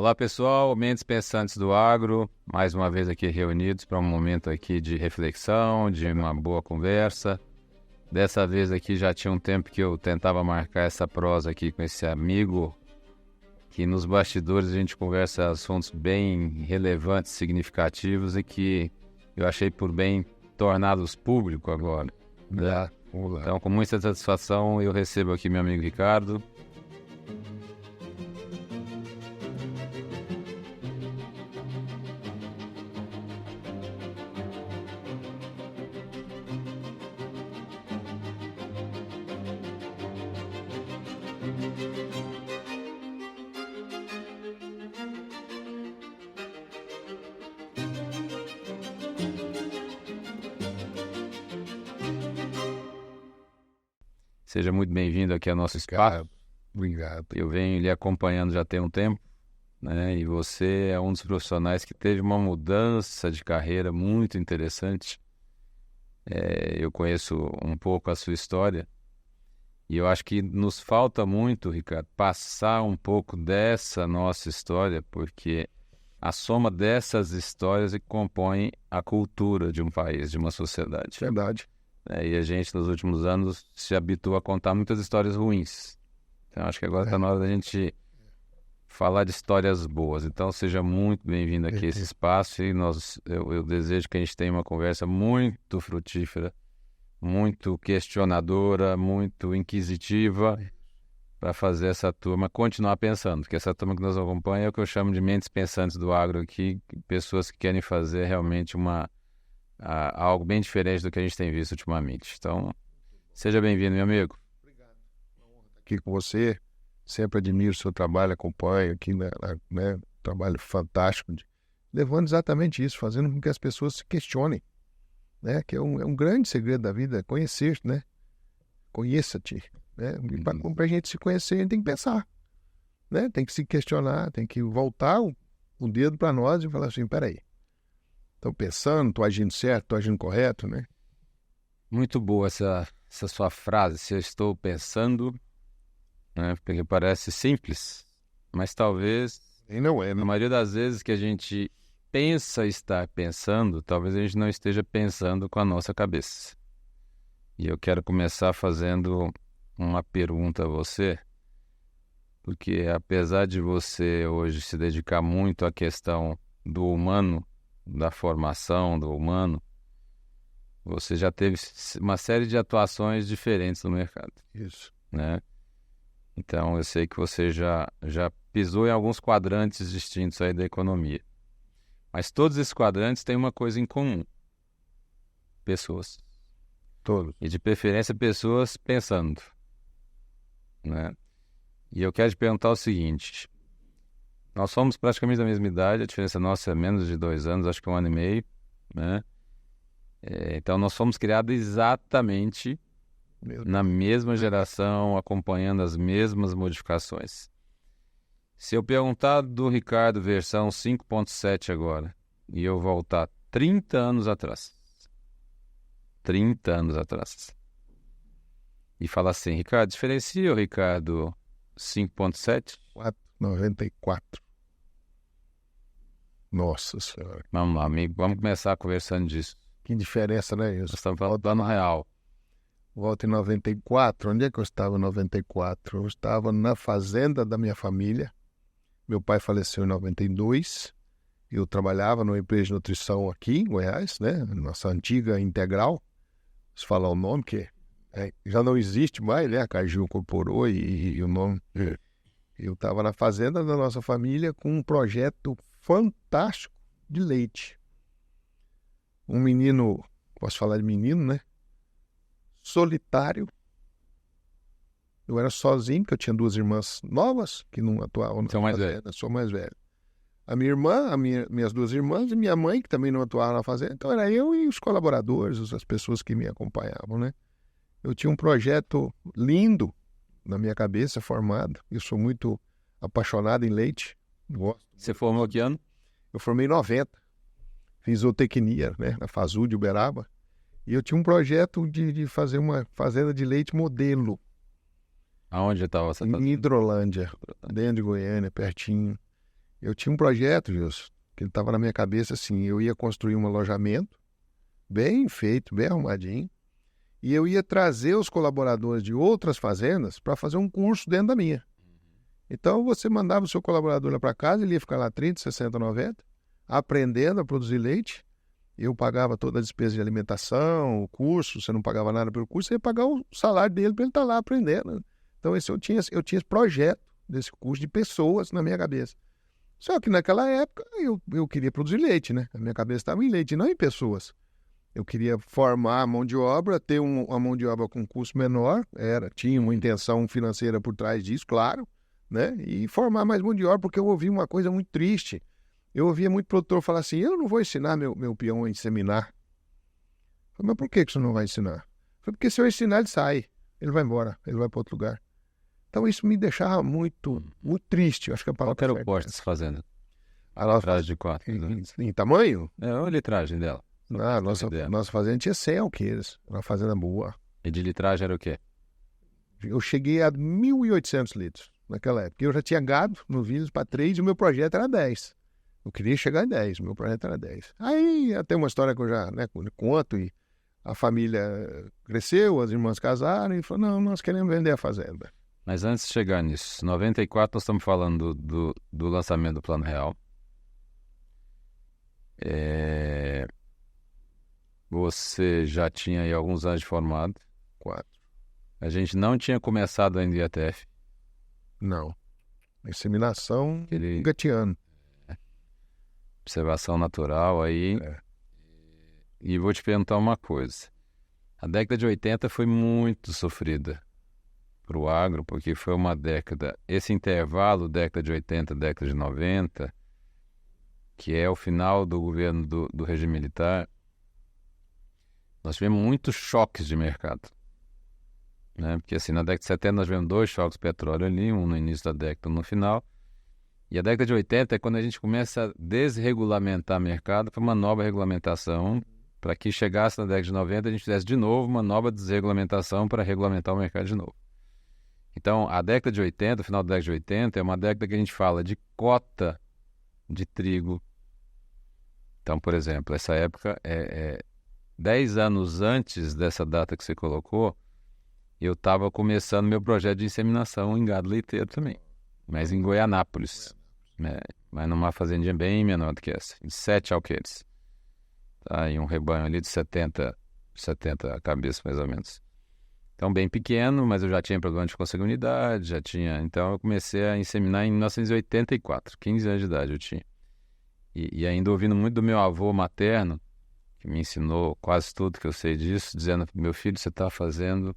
Olá pessoal, Mentes Pensantes do Agro, mais uma vez aqui reunidos para um momento aqui de reflexão, de uma boa conversa. Dessa vez aqui já tinha um tempo que eu tentava marcar essa prosa aqui com esse amigo, que nos bastidores a gente conversa assuntos bem relevantes, significativos e que eu achei por bem torná-los público agora. Vamos lá. Então, com muita satisfação, eu recebo aqui meu amigo Ricardo. Seja muito bem-vindo aqui ao nosso espaço. Obrigado. Eu venho lhe acompanhando já tem um tempo, né? E você é um dos profissionais que teve uma mudança de carreira muito interessante. Eu conheço um pouco a sua história e eu acho que nos falta muito, Ricardo, passar um pouco dessa nossa história, porque a soma dessas histórias é que compõe a cultura de um país, de uma sociedade. Verdade. E a gente, nos últimos anos, se habituou a contar muitas histórias ruins. Então, acho que agora está na hora da gente falar de histórias boas. Então, seja muito bem-vindo aqui a esse espaço e eu desejo que a gente tenha uma conversa muito frutífera, muito questionadora, muito inquisitiva, para fazer essa turma continuar pensando. Porque essa turma que nos acompanha é o que eu chamo de mentes pensantes do agro aqui, pessoas que querem fazer realmente algo bem diferente do que a gente tem visto ultimamente. Então, seja bem-vindo, meu amigo. Obrigado. Uma honra estar aqui com você. Sempre admiro o seu trabalho, acompanho aqui, né? Trabalho fantástico, levando exatamente isso, fazendo com que as pessoas se questionem, né? Que é um grande segredo da vida, conhecer, né? Conheça-te, né? E para a gente se conhecer, a gente tem que pensar, né? Tem que se questionar, tem que voltar o dedo para nós e falar assim, peraí, estou pensando, estou agindo certo, estou agindo correto, né? Muito boa essa sua frase, se eu estou pensando, né? Porque parece simples, mas talvez, E não é, na né? maioria das vezes que a gente pensa estar pensando, talvez a gente não esteja pensando com a nossa cabeça. E eu quero começar fazendo uma pergunta a você, porque apesar de você hoje se dedicar muito à questão do humano, da formação do humano, você já teve uma série de atuações diferentes no mercado, Isso. né? Então, eu sei que você já pisou em alguns quadrantes distintos aí da economia. Mas todos esses quadrantes têm uma coisa em comum: pessoas. Todos. E de preferência, pessoas pensando, né? E eu quero te perguntar o seguinte: nós somos praticamente da mesma idade, a diferença nossa é menos de 2 anos, acho que 1 ano e meio, né? Então, nós fomos criados exatamente na mesma geração, acompanhando as mesmas modificações. Se eu perguntar do Ricardo versão 5.7 agora, e eu voltar 30 anos atrás, e falar assim, Ricardo, diferencia o Ricardo 5.7? 4,94. Nossa Senhora. Vamos lá, amigo, vamos começar conversando disso. Que diferença, né, Nós isso? estamos falando do plano real. Volta em 94. Onde é que eu estava em 94? Eu estava na fazenda da minha família. Meu pai faleceu em 92. Eu trabalhava numa empresa de nutrição aqui em Goiás, né? Nossa antiga Integral. Se falar o nome, que já não existe mais, né? A Cargill incorporou e o nome. Eu estava na fazenda da nossa família com um projeto fantástico de leite. Um menino, posso falar de menino, né? Solitário. Eu era sozinho, porque eu tinha 2 irmãs novas que não atuavam na Mais fazenda. velho. Sou mais velho. A minha irmã, minhas 2 irmãs e minha mãe, que também não atuava na fazenda. Então era eu e os colaboradores, as pessoas que me acompanhavam, né? Eu tinha um projeto lindo na minha cabeça, formado. Eu sou muito apaixonado em leite. Gosto. Você formou que ano? Eu formei em 90. Fiz zootecnia, né? Na FASU de Uberaba. E eu tinha um projeto de fazer uma fazenda de leite modelo. Aonde estava essa Em Hidrolândia, dentro de Goiânia, pertinho. Eu tinha um projeto, Gilson, que estava na minha cabeça assim, eu ia construir um alojamento bem feito, bem arrumadinho, e eu ia trazer os colaboradores de outras fazendas para fazer um curso dentro da minha. Então, você mandava o seu colaborador lá para casa, ele ia ficar lá 30, 60, 90, aprendendo a produzir leite. Eu pagava toda a despesa de alimentação, o curso, você não pagava nada pelo curso, você ia pagar o salário dele para ele estar lá aprendendo. Então, eu tinha esse projeto desse curso de pessoas na minha cabeça. Só que naquela época eu queria produzir leite, né? A minha cabeça estava em leite, não em pessoas. Eu queria formar a mão de obra, ter uma mão de obra com custo menor, tinha uma intenção financeira por trás disso, claro, né? E formar mais mão de obra, porque eu ouvi uma coisa muito triste. Eu ouvia muito produtor falar assim, eu não vou ensinar meu peão a inseminar. Eu falei, mas por que você não vai ensinar? Eu falei, porque se eu ensinar, ele sai, ele vai embora, ele vai para outro lugar. Então isso me deixava muito, muito triste. Eu acho que a palavra Qual que era o porte dessa fazenda? A nossa Litragem de quanto? em tamanho? Olha a litragem dela. A nossa fazenda tinha 100 alqueires. Era uma fazenda boa. E de litragem era o quê? Eu cheguei a 1.800 litros naquela época. Eu já tinha gado no Vilas para 3 e o meu projeto era 10. Eu queria chegar em 10, o meu projeto era 10. Aí até uma história que eu já conto, e a família cresceu, as irmãs casaram e falou, não, nós queremos vender a fazenda. Mas antes de chegar nisso, em 94 nós estamos falando do lançamento do Plano Real. Você já tinha aí alguns anos de formado. 4. A gente não tinha começado ainda o IATF. Não. Inseminação engateando. Observação natural aí. E vou te perguntar uma coisa. A década de 80 foi muito sofrida para o agro, porque foi uma década, esse intervalo, década de 80, década de 90, que é o final do governo do regime militar, nós tivemos muitos choques de mercado. Né? Porque assim, na década de 70 nós tivemos 2 choques de petróleo ali, um no início da década, um no final. E a década de 80 é quando a gente começa a desregulamentar o mercado para uma nova regulamentação, para que chegasse na década de 90 a gente fizesse de novo uma nova desregulamentação para regulamentar o mercado de novo. Então, a década de 80, o final da década de 80, é uma década que a gente fala de cota de trigo. Então, por exemplo, essa época 10 anos antes dessa data que você colocou, eu estava começando meu projeto de inseminação em gado leiteiro também, mas em Goianápolis, né? Mas numa fazendinha bem menor do que essa, de 7 alqueires. Tá? E um rebanho ali de 70 cabeças, mais ou menos. Então, bem pequeno, mas eu já tinha programa de consanguinidade, já tinha... Então, eu comecei a inseminar em 1984, 15 anos de idade eu tinha. E ainda ouvindo muito do meu avô materno, que me ensinou quase tudo que eu sei disso, dizendo, meu filho, você está fazendo...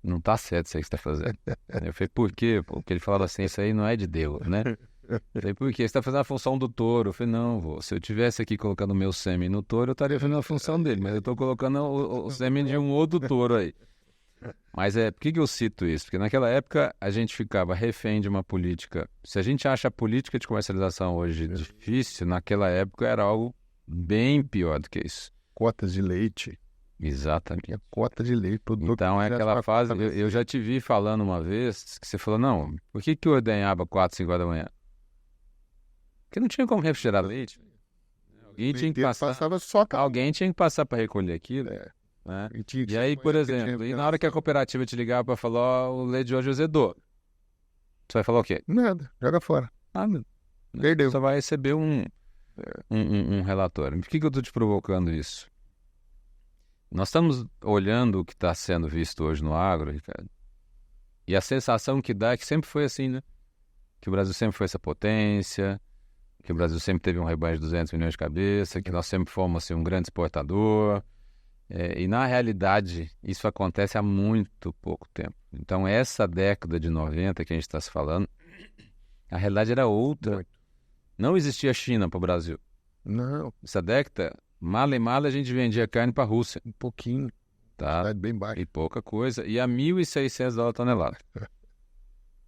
Não está certo isso aí que você está fazendo. Eu falei, por quê? Porque ele falava assim, isso aí não é de Deus, né? Eu falei, por quê? Você está fazendo a função do touro. Eu falei, não, vô, se eu estivesse aqui colocando o meu sêmen no touro, eu estaria fazendo a função dele, mas eu estou colocando o sêmen de um outro touro aí. Mas por que eu cito isso? Porque naquela época a gente ficava refém de uma política. Se a gente acha a política de comercialização hoje difícil, naquela época era algo bem pior do que isso. Cotas de leite. Exatamente. A cota de leite. Então é aquela fase, eu já te vi falando uma vez, que você falou, não, por que eu ordenhava 4, 5 horas da manhã? Porque não tinha como refrigerar leite. Alguém tinha que passar, alguém tinha que passar para recolher aquilo. Né? E aí, por exemplo, e na hora que a cooperativa te ligava para falar, ó, o leite de hoje azedou, você vai falar o quê? Nada, joga fora. Nada. Perdeu. Você vai receber um relatório. Por que eu estou te provocando isso? Nós estamos olhando o que está sendo visto hoje no agro, Ricardo, e a sensação que dá é que sempre foi assim, né? Que o Brasil sempre foi essa potência, que o Brasil sempre teve um rebanho de 200 milhões de cabeça, que nós sempre fomos assim, um grande exportador. E na realidade, isso acontece há muito pouco tempo. Então, essa década de 90 que a gente está se falando, a realidade era outra. Não existia China para o Brasil. Não. Essa década, mala e mala, a gente vendia carne para a Rússia. Um pouquinho. Tá? Bem baixo. E pouca coisa. E a $1.600 a tonelada.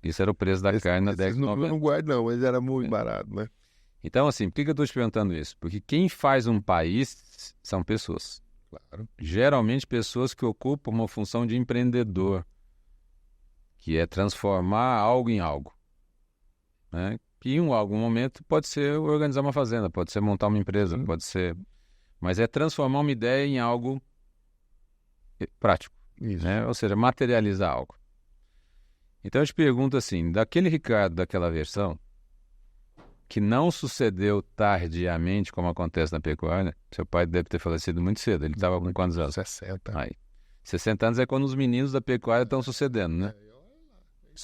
Isso era o preço da carne na década de 90. Não guardo não, mas era muito barato, né? Então, assim, por que eu estou te perguntando isso? Porque quem faz um país são pessoas. Claro. Geralmente pessoas que ocupam uma função de empreendedor, que é transformar algo em algo. Né? que em algum momento pode ser organizar uma fazenda, pode ser montar uma empresa, pode ser... Mas é transformar uma ideia em algo prático, né? Ou seja, materializar algo. Então eu te pergunto assim, daquele Ricardo daquela versão, que não sucedeu tardiamente, como acontece na pecuária, seu pai deve ter falecido muito cedo, ele estava com quantos anos? 60. Aí. 60 anos é quando os meninos da pecuária estão sucedendo, né?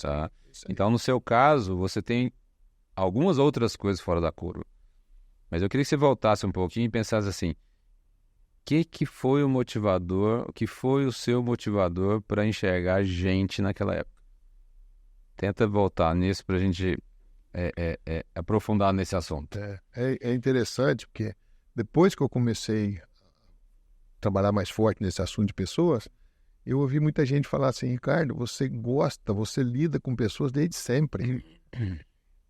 Tá. Então, no seu caso, você tem algumas outras coisas fora da curva. Mas eu queria que você voltasse um pouquinho e pensasse assim, que foi o motivador, o que foi o seu motivador para enxergar gente naquela época? Tenta voltar nisso para a gente aprofundar nesse assunto. É interessante porque depois que eu comecei a trabalhar mais forte nesse assunto de pessoas, eu ouvi muita gente falar assim, Ricardo, você lida com pessoas desde sempre.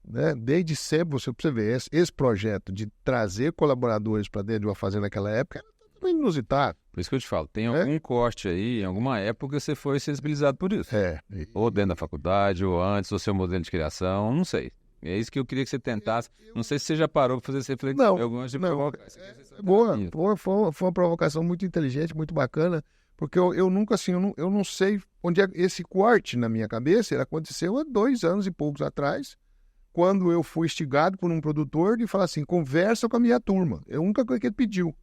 Né? Desde sempre, você vê, esse projeto de trazer colaboradores para dentro de uma fazenda naquela época era inusitado. Por isso que eu te falo, tem algum corte aí, em alguma época você foi sensibilizado por isso. Ou dentro da faculdade, ou antes, ou seu modelo de criação, não sei. É isso que eu queria que você tentasse. Não sei se você já parou para fazer essa reflexão. Eu gosto de provocar. Boa, foi uma provocação muito inteligente, muito bacana, porque eu nunca, assim, eu não sei onde é esse corte na minha cabeça. Ele aconteceu há 2 anos e poucos atrás, quando eu fui instigado por um produtor de falar assim, conversa com a minha turma. É a única coisa que ele pediu.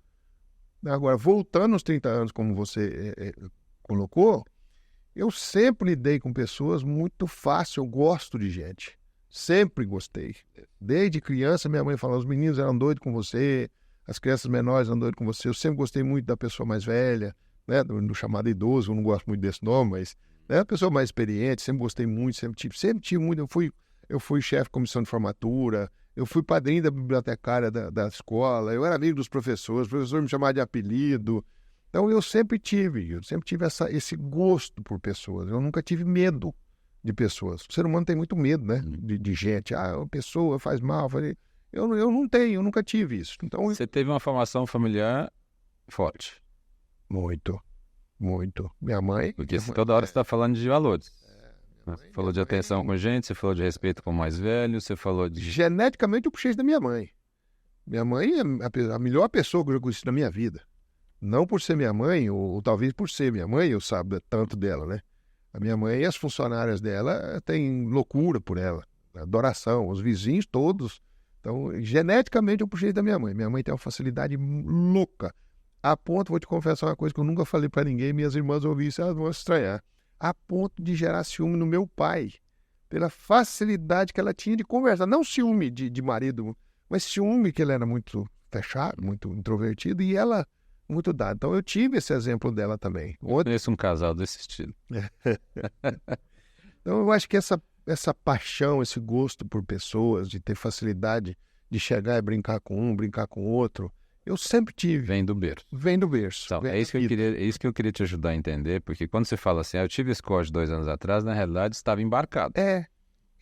Agora, voltando aos 30 anos, como você colocou, eu sempre lidei com pessoas muito fácil, eu gosto de gente. Sempre gostei. Desde criança, minha mãe falava, os meninos eram doidos com você, as crianças menores eram doidas com você. Eu sempre gostei muito da pessoa mais velha, né, do chamado idoso, eu não gosto muito desse nome, mas a pessoa mais experiente, sempre gostei muito, sempre tive muito. Eu fui chefe de comissão de formatura, eu fui padrinho da bibliotecária da escola, eu era amigo dos professores, os professores me chamavam de apelido. Então eu sempre tive esse gosto por pessoas, eu nunca tive medo de pessoas. O ser humano tem muito medo, né, de gente. A pessoa faz mal, eu não tenho, eu nunca tive isso. Então, você teve uma formação familiar forte. Muito. Minha mãe... Porque toda hora você está falando de valores. Você falou de atenção com gente, você falou de respeito com o mais velho, você falou de... Geneticamente eu puxei isso da minha mãe. Minha mãe é a melhor pessoa que eu já conheci na minha vida. Não por ser minha mãe, ou talvez por ser minha mãe, eu saiba tanto dela, né? A minha mãe e as funcionárias dela têm loucura por ela, adoração, os vizinhos todos. Então, geneticamente eu puxei da minha mãe. Minha mãe tem uma facilidade louca. A ponto, vou te confessar uma coisa que eu nunca falei para ninguém, minhas irmãs ouviram isso, elas vão estranhar. A ponto de gerar ciúme no meu pai, pela facilidade que ela tinha de conversar. Não ciúme de marido, mas ciúme que ele era muito fechado, muito introvertido, e ela muito dada. Então eu tive esse exemplo dela também. Eu conheço um casal desse estilo. Então eu acho que essa paixão, esse gosto por pessoas, de ter facilidade de chegar e brincar com um, brincar com o outro, eu sempre tive. Vem do berço. Vem do berço. Então, é isso que eu queria te ajudar a entender, porque quando você fala assim, eu tive esse corte 2 anos atrás, na realidade estava embarcado.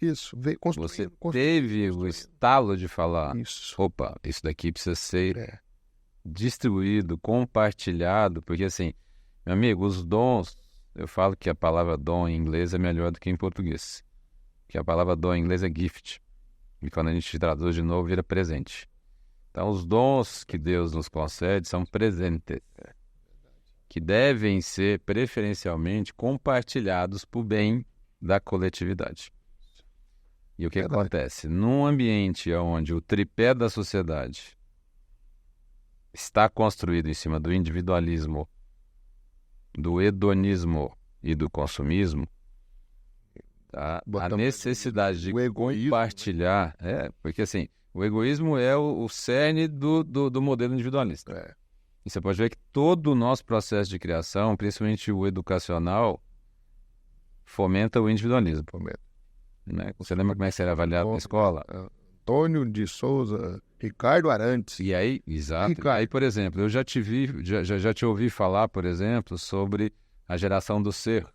Isso. Você teve o estalo de falar, isso. Opa, isso daqui precisa ser distribuído, compartilhado, porque assim, meu amigo, os dons, eu falo que a palavra dom em inglês é melhor do que em português, que a palavra dom em inglês é gift, e quando a gente traduz de novo vira presente. Então, os dons que Deus nos concede são presentes, que devem ser preferencialmente compartilhados para o bem da coletividade. E o que acontece? Num ambiente onde o tripé da sociedade está construído em cima do individualismo, do hedonismo e do consumismo, a necessidade de compartilhar, porque assim, o egoísmo é o cerne do modelo individualista. E você pode ver que todo o nosso processo de criação, principalmente o educacional, fomenta o individualismo. Né? Você lembra como é que você era avaliado na escola? Antônio de Souza, Ricardo Arantes. E aí, exato. Ricardo. Aí, por exemplo, eu já te ouvi falar, por exemplo, sobre a geração do ser.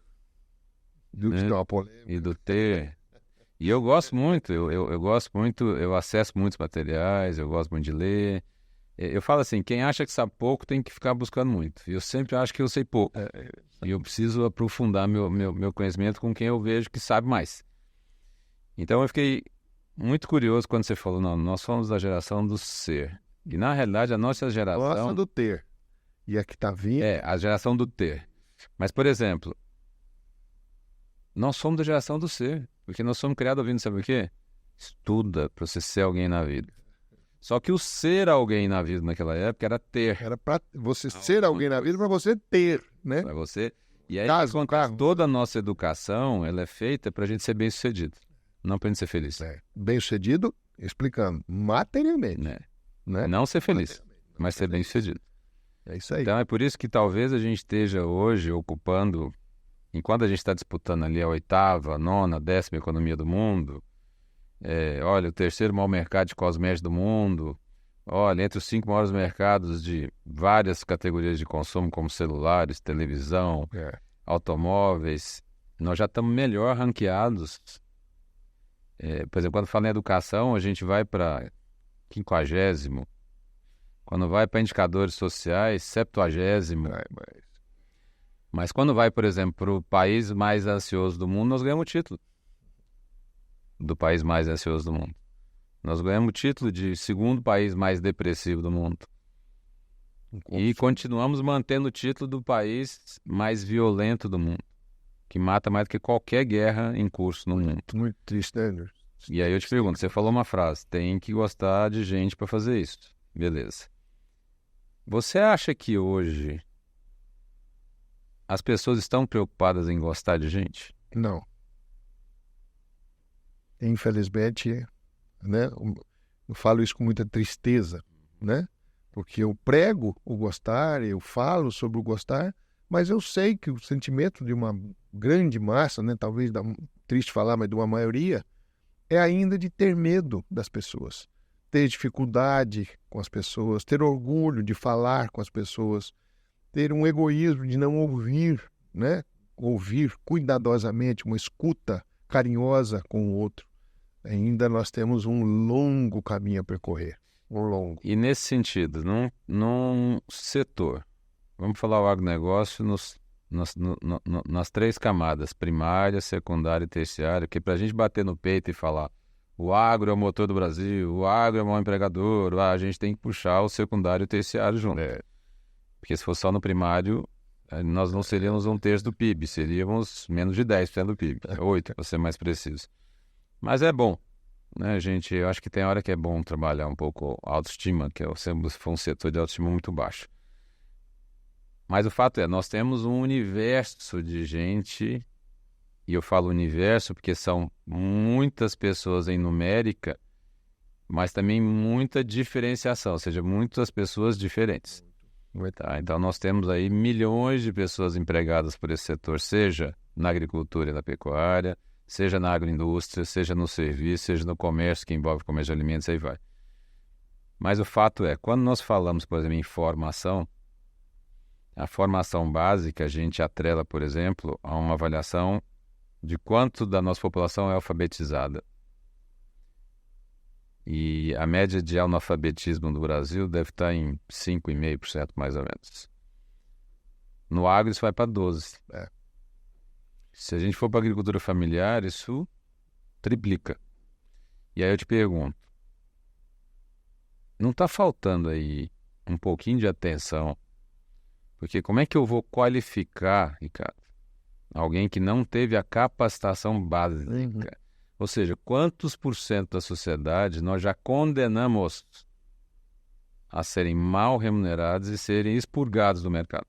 Né? E do ter. E eu gosto muito, eu gosto muito, eu acesso muitos materiais, eu gosto muito de ler. Eu falo assim, quem acha que sabe pouco tem que ficar buscando muito. Eu sempre acho que eu sei pouco. E eu preciso aprofundar meu conhecimento com quem eu vejo que sabe mais. Então eu fiquei muito curioso quando você falou, não, nós somos da geração do ser. E na realidade a nossa geração... Nossa do ter. E a que está vindo... É, a geração do ter. Mas, por exemplo, nós somos da geração do ser. Porque nós somos criados ouvindo, sabe o quê? Estuda para você ser alguém na vida. Só que o ser alguém na vida naquela época era ter. Era para você ser alguém na vida, para você ter, né? Para você... E aí, Caso, toda a nossa educação, ela é feita para a gente ser bem-sucedido. Não para a gente ser feliz. Bem-sucedido, explicando, materialmente. Né? Não ser feliz, mas ser bem-sucedido. É isso aí. Então é por isso que talvez a gente esteja hoje ocupando, enquanto a gente está disputando ali a 8ª, a 9ª, 10ª economia do mundo, olha, o 3º maior mercado de cosméticos do mundo, olha, entre os 5 maiores mercados de várias categorias de consumo, como celulares, televisão, automóveis, nós já estamos melhor ranqueados. Por exemplo, quando fala em educação, a gente vai para 50º, quando vai para indicadores sociais, 70º. Mas quando vai, por exemplo, para o país mais ansioso do mundo, nós ganhamos o título do país mais ansioso do mundo. Nós ganhamos o título de 2º país mais depressivo do mundo. E continuamos mantendo o título do país mais violento do mundo, que mata mais do que qualquer guerra em curso no mundo. Muito triste, né? E aí eu te pergunto, você falou uma frase, tem que gostar de gente para fazer isso. Beleza. Você acha que hoje as pessoas estão preocupadas em gostar de gente? Não. Infelizmente, né? Eu falo isso com muita tristeza, né? Porque eu prego o gostar, eu falo sobre o gostar, mas eu sei que o sentimento de uma grande massa, né? Talvez, triste falar, mas de uma maioria, é ainda de ter medo das pessoas, ter dificuldade com as pessoas, ter orgulho de falar com as pessoas, ter um egoísmo de não ouvir, né? Ouvir cuidadosamente, uma escuta carinhosa com o outro. Ainda nós temos um longo caminho a percorrer. Longo. E nesse sentido, num setor, vamos falar o agronegócio nas 3 camadas, primária, secundária e terciária, que para a gente bater no peito e falar o agro é o motor do Brasil, o agro é o maior empregador, a gente tem que puxar o secundário e o terciário junto. Porque se fosse só no primário, nós não seríamos 1/3 do PIB, seríamos menos de 10% do PIB, 8% para ser mais preciso. Mas é bom, né, gente? Eu acho que tem hora que é bom trabalhar um pouco a autoestima, que sempre foi um setor de autoestima muito baixo. Mas o fato é, nós temos um universo de gente, e eu falo universo porque são muitas pessoas em numérica, mas também muita diferenciação, ou seja, muitas pessoas diferentes. Tá? Então nós temos aí milhões de pessoas empregadas por esse setor, seja na agricultura e na pecuária, seja na agroindústria, seja no serviço, seja no comércio, que envolve comércio de alimentos, aí vai. Mas o fato é, quando nós falamos, por exemplo, em formação, a formação básica a gente atrela, por exemplo, a uma avaliação de quanto da nossa população é alfabetizada. E a média de analfabetismo no Brasil deve estar em 5,5% mais ou menos. No agro isso vai para 12%. Se a gente for para a agricultura familiar, isso triplica. E aí eu te pergunto, não está faltando aí um pouquinho de atenção? Porque como é que eu vou qualificar, Ricardo, alguém que não teve a capacitação básica? Ou seja, quantos % da sociedade nós já condenamos a serem mal remunerados e serem expurgados do mercado?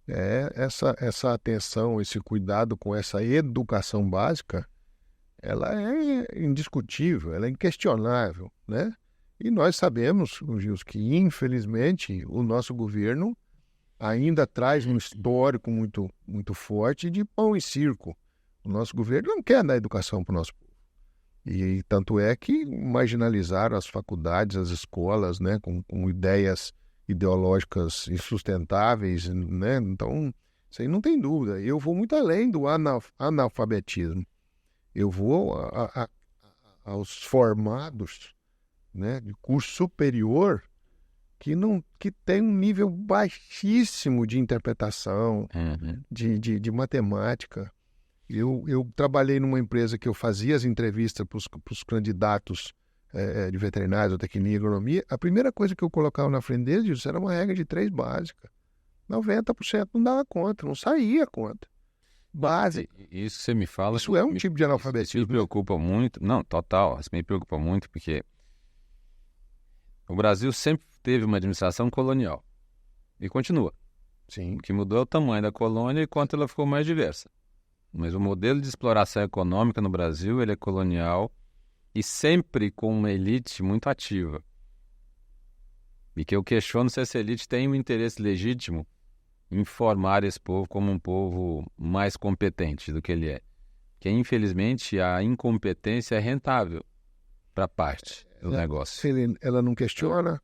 Essa atenção, esse cuidado com essa educação básica, ela é indiscutível, ela é inquestionável, né? E nós sabemos, Gils, que infelizmente o nosso governo ainda traz um histórico muito, muito forte de pão e circo. O nosso governo não quer dar educação para o nosso povo. E tanto é que marginalizaram as faculdades, as escolas, né, com ideias ideológicas insustentáveis, né? Então, isso aí não tem dúvida. Eu vou muito além do analfabetismo. Eu vou aos formados, né, de curso superior que tem um nível baixíssimo de interpretação, de matemática. Eu trabalhei numa empresa que eu fazia as entrevistas para os candidatos de veterinária, zootecnia e agronomia. A primeira coisa que eu colocava na frente deles era uma regra de 3 básica. 90% não dava conta, não saía conta. Base. Isso você me fala. Isso é um tipo de analfabetismo. Isso me preocupa muito. Não, total. Isso me preocupa muito porque o Brasil sempre teve uma administração colonial. E continua. Sim. O que mudou é o tamanho da colônia e quanto ela ficou mais diversa. Mas o modelo de exploração econômica no Brasil, ele é colonial e sempre com uma elite muito ativa. E que eu questiono se essa elite tem um interesse legítimo em formar esse povo como um povo mais competente do que ele é. Que, infelizmente, a incompetência é rentável para parte do negócio. Ela não questiona,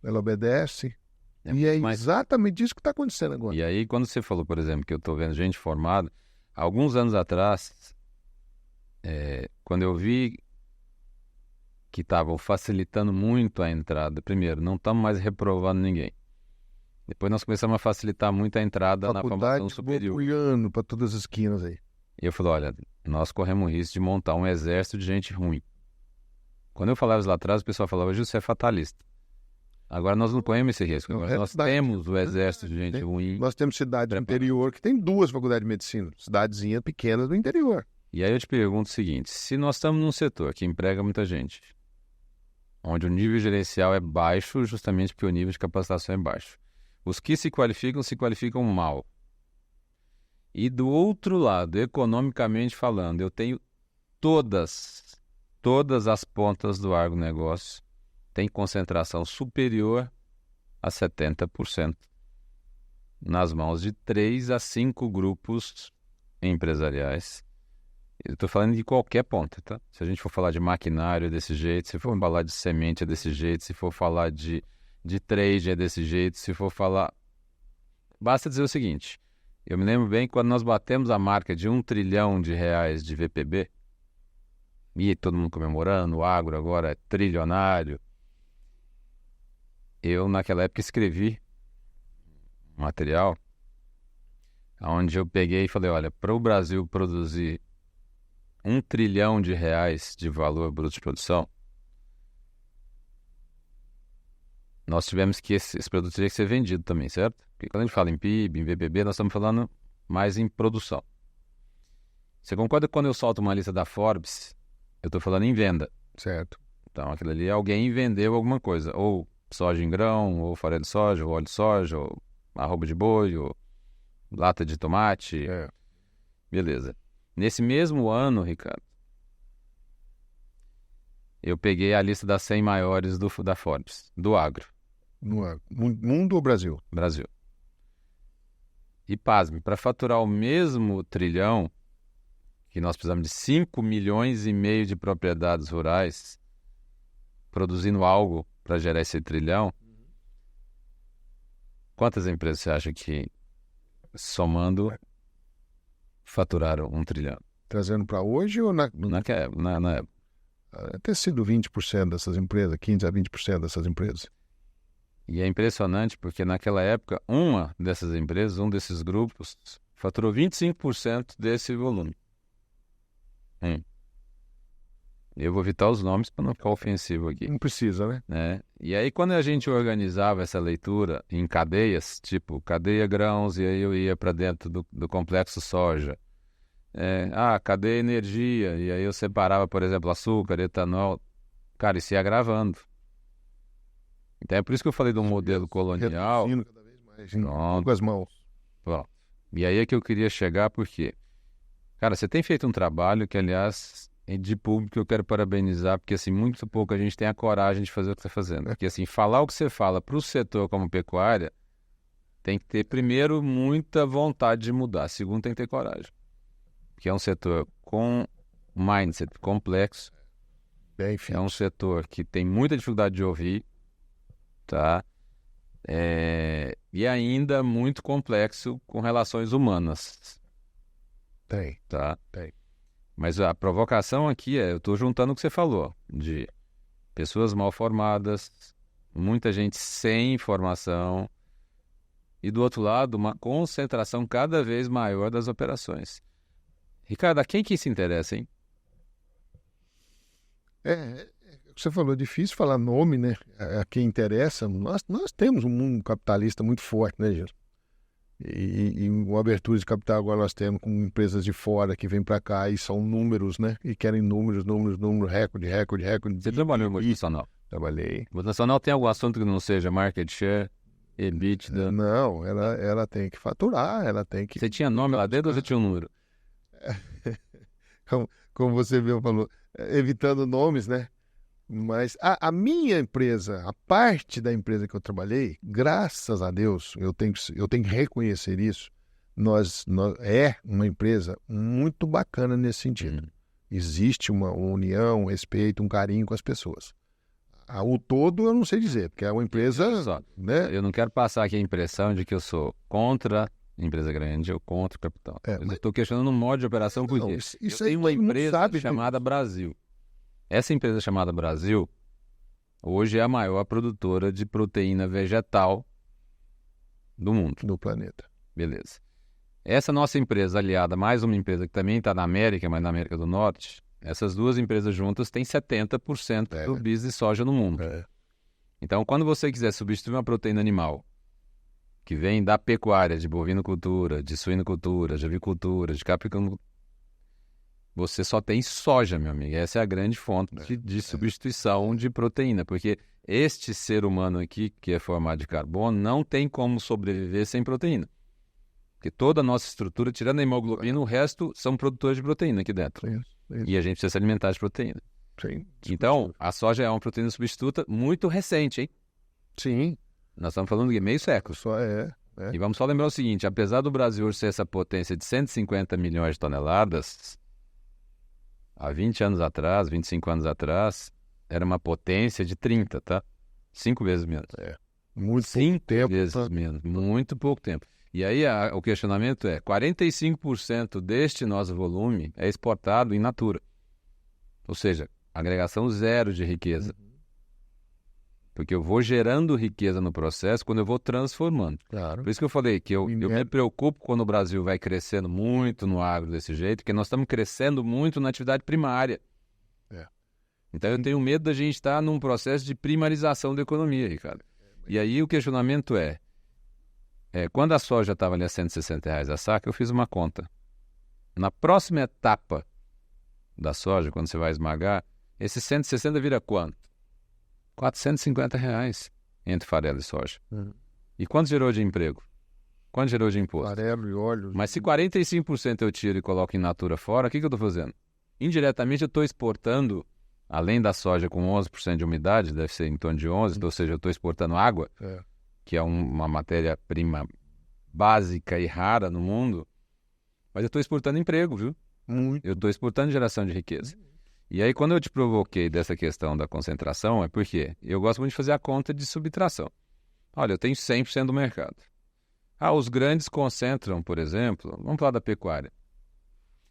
ela obedece. E é exatamente isso que está acontecendo agora. E aí, quando você falou, por exemplo, que eu estou vendo gente formada, alguns anos atrás, quando eu vi que estavam facilitando muito a entrada, primeiro, não estamos mais reprovando ninguém. Depois nós começamos a facilitar muito a entrada na formação superior. Faculdade para todas as esquinas aí. E eu falei, olha, nós corremos o risco de montar um exército de gente ruim. Quando eu falava isso lá atrás, o pessoal falava, Gil, você é fatalista. Agora nós não corremos esse risco. Agora nós temos o exército de gente ruim. Nós temos cidades do interior que tem 2 faculdades de medicina. Cidadezinhas pequenas do interior. E aí eu te pergunto o seguinte, se nós estamos num setor que emprega muita gente, onde o nível gerencial é baixo justamente porque o nível de capacitação é baixo, os que se qualificam mal. E do outro lado, economicamente falando, eu tenho todas as pontas do agronegócio têm concentração superior a 70% nas mãos de 3 a 5 grupos empresariais. Eu estou falando de qualquer ponta, tá? Se a gente for falar de maquinário é desse jeito, se for falar de semente é desse jeito, se for falar de trade é desse jeito, se for falar... Basta dizer o seguinte, eu me lembro bem que quando nós batemos a marca de R$1 trilhão de VPB, e todo mundo comemorando, o agro agora é trilionário, eu naquela época escrevi um material onde eu peguei e falei, olha, para o Brasil produzir R$1 trilhão de valor bruto de produção, nós tivemos que esse produto teria que ser vendido também, certo? Porque quando a gente fala em PIB, em VPB, nós estamos falando mais em produção. Você concorda que quando eu solto uma lista da Forbes, eu estou falando em venda? Certo. Então, aquilo ali, alguém vendeu alguma coisa, ou soja em grão, ou farinha de soja, ou óleo de soja, ou arroba de boi, ou lata de tomate. Beleza. Nesse mesmo ano, Ricardo, eu peguei a lista das 100 maiores da Forbes, do agro. No mundo ou Brasil? Brasil. E pasme, para faturar o mesmo trilhão, que nós precisamos de 5,5 milhões de propriedades rurais, produzindo algo para gerar esse trilhão, quantas empresas você acha que, somando, faturaram 1 trilhão? Trazendo para hoje ou na época? Ter sido 20% dessas empresas, 15% a 20% dessas empresas. E é impressionante porque naquela época, uma dessas empresas, um desses grupos, faturou 25% desse volume. Eu vou evitar os nomes para não ficar ofensivo aqui. Não precisa, né? E aí, quando a gente organizava essa leitura em cadeias, tipo cadeia grãos, e aí eu ia para dentro do complexo soja. Cadeia energia, e aí eu separava, por exemplo, açúcar, etanol. Cara, isso ia agravando. Então é por isso que eu falei do modelo colonial. Reduzindo cada vez mais, em poucas mãos. Pronto. E aí é que eu queria chegar, porque, cara, você tem feito um trabalho que, aliás, de público eu quero parabenizar, porque, assim, muito pouco a gente tem a coragem de fazer o que você está fazendo. Porque, assim, falar o que você fala para o setor como pecuária, tem que ter, primeiro, muita vontade de mudar. Segundo, tem que ter coragem. Porque é um setor com mindset complexo. Bem, é um setor que tem muita dificuldade de ouvir, tá? E ainda muito complexo com relações humanas. Tem. Tá? Tem. Mas a provocação aqui eu estou juntando o que você falou, de pessoas mal formadas, muita gente sem informação, e do outro lado, uma concentração cada vez maior das operações. Ricardo, a quem que isso interessa, hein? Você falou, difícil falar nome, né? A quem interessa. Nós temos um mundo capitalista muito forte, né, gente? E uma abertura de capital agora nós temos com empresas de fora que vêm para cá e são números, né? E querem números, recorde. Você trabalhou em multinacional? Trabalhei. Multinacional tem algum assunto que não seja market share, EBITDA? Não, ela tem que faturar, ela tem que... Você tinha nome lá dentro ou você tinha um número? Como você mesmo falou, evitando nomes, né? Mas a minha empresa, a parte da empresa que eu trabalhei, graças a Deus, eu tenho que reconhecer isso, nós é uma empresa muito bacana nesse sentido. Existe uma união, um respeito, um carinho com as pessoas. O todo eu não sei dizer, porque é uma empresa... Só, né? Eu não quero passar aqui a impressão de que eu sou contra empresa grande ou contra o capital. Eu estou questionando o modo de operação porque eu tenho uma empresa chamada Brasil. Essa empresa chamada Brasil, hoje é a maior produtora de proteína vegetal do mundo. Do planeta. Beleza. Essa nossa empresa aliada, mais uma empresa que também está na América, mas na América do Norte, essas duas empresas juntas têm 70% do business de soja no mundo. Então, quando você quiser substituir uma proteína animal que vem da pecuária, de bovinocultura, de suinocultura, de avicultura, de capricultura, você só tem soja, meu amigo. Essa é a grande fonte de substituição de proteína, porque este ser humano aqui, que é formado de carbono, não tem como sobreviver sem proteína. Porque toda a nossa estrutura, tirando a hemoglobina, o resto são produtores de proteína aqui dentro. E a gente precisa se alimentar de proteína. Então, a soja é uma proteína substituta muito recente, hein? Sim. Nós estamos falando de meio século. E vamos só lembrar o seguinte, apesar do Brasil hoje ser essa potência de 150 milhões de toneladas, há 20 anos atrás, 25 anos atrás, era uma potência de 30, tá? 5 vezes menos. Muito pouco tempo. 5 vezes menos, muito pouco tempo. E aí o questionamento é, 45% deste nosso volume é exportado in natura. Ou seja, agregação zero de riqueza. Porque eu vou gerando riqueza no processo quando eu vou transformando. Claro. Por isso que eu falei que eu me preocupo quando o Brasil vai crescendo muito no agro desse jeito, porque nós estamos crescendo muito na atividade primária. Então eu tenho medo da gente estar num processo de primarização da economia, Ricardo. E aí o questionamento quando a soja estava ali a R$160 a saca, eu fiz uma conta. Na próxima etapa da soja, quando você vai esmagar, esse 160 vira quanto? R$450 entre farelo e soja. E quanto gerou de emprego? Quanto gerou de imposto? Farelo e óleo. Mas se 45% eu tiro e coloco in natura fora, o que eu estou fazendo? Indiretamente eu estou exportando, além da soja com 11% de umidade, deve ser em torno de 11%, ou seja, eu estou exportando água, que é uma matéria-prima básica e rara no mundo, mas eu estou exportando emprego, viu? Eu estou exportando geração de riqueza. E aí, quando eu te provoquei dessa questão da concentração, é porque eu gosto muito de fazer a conta de subtração. Olha, eu tenho 100% do mercado. Os grandes concentram, por exemplo, vamos falar da pecuária.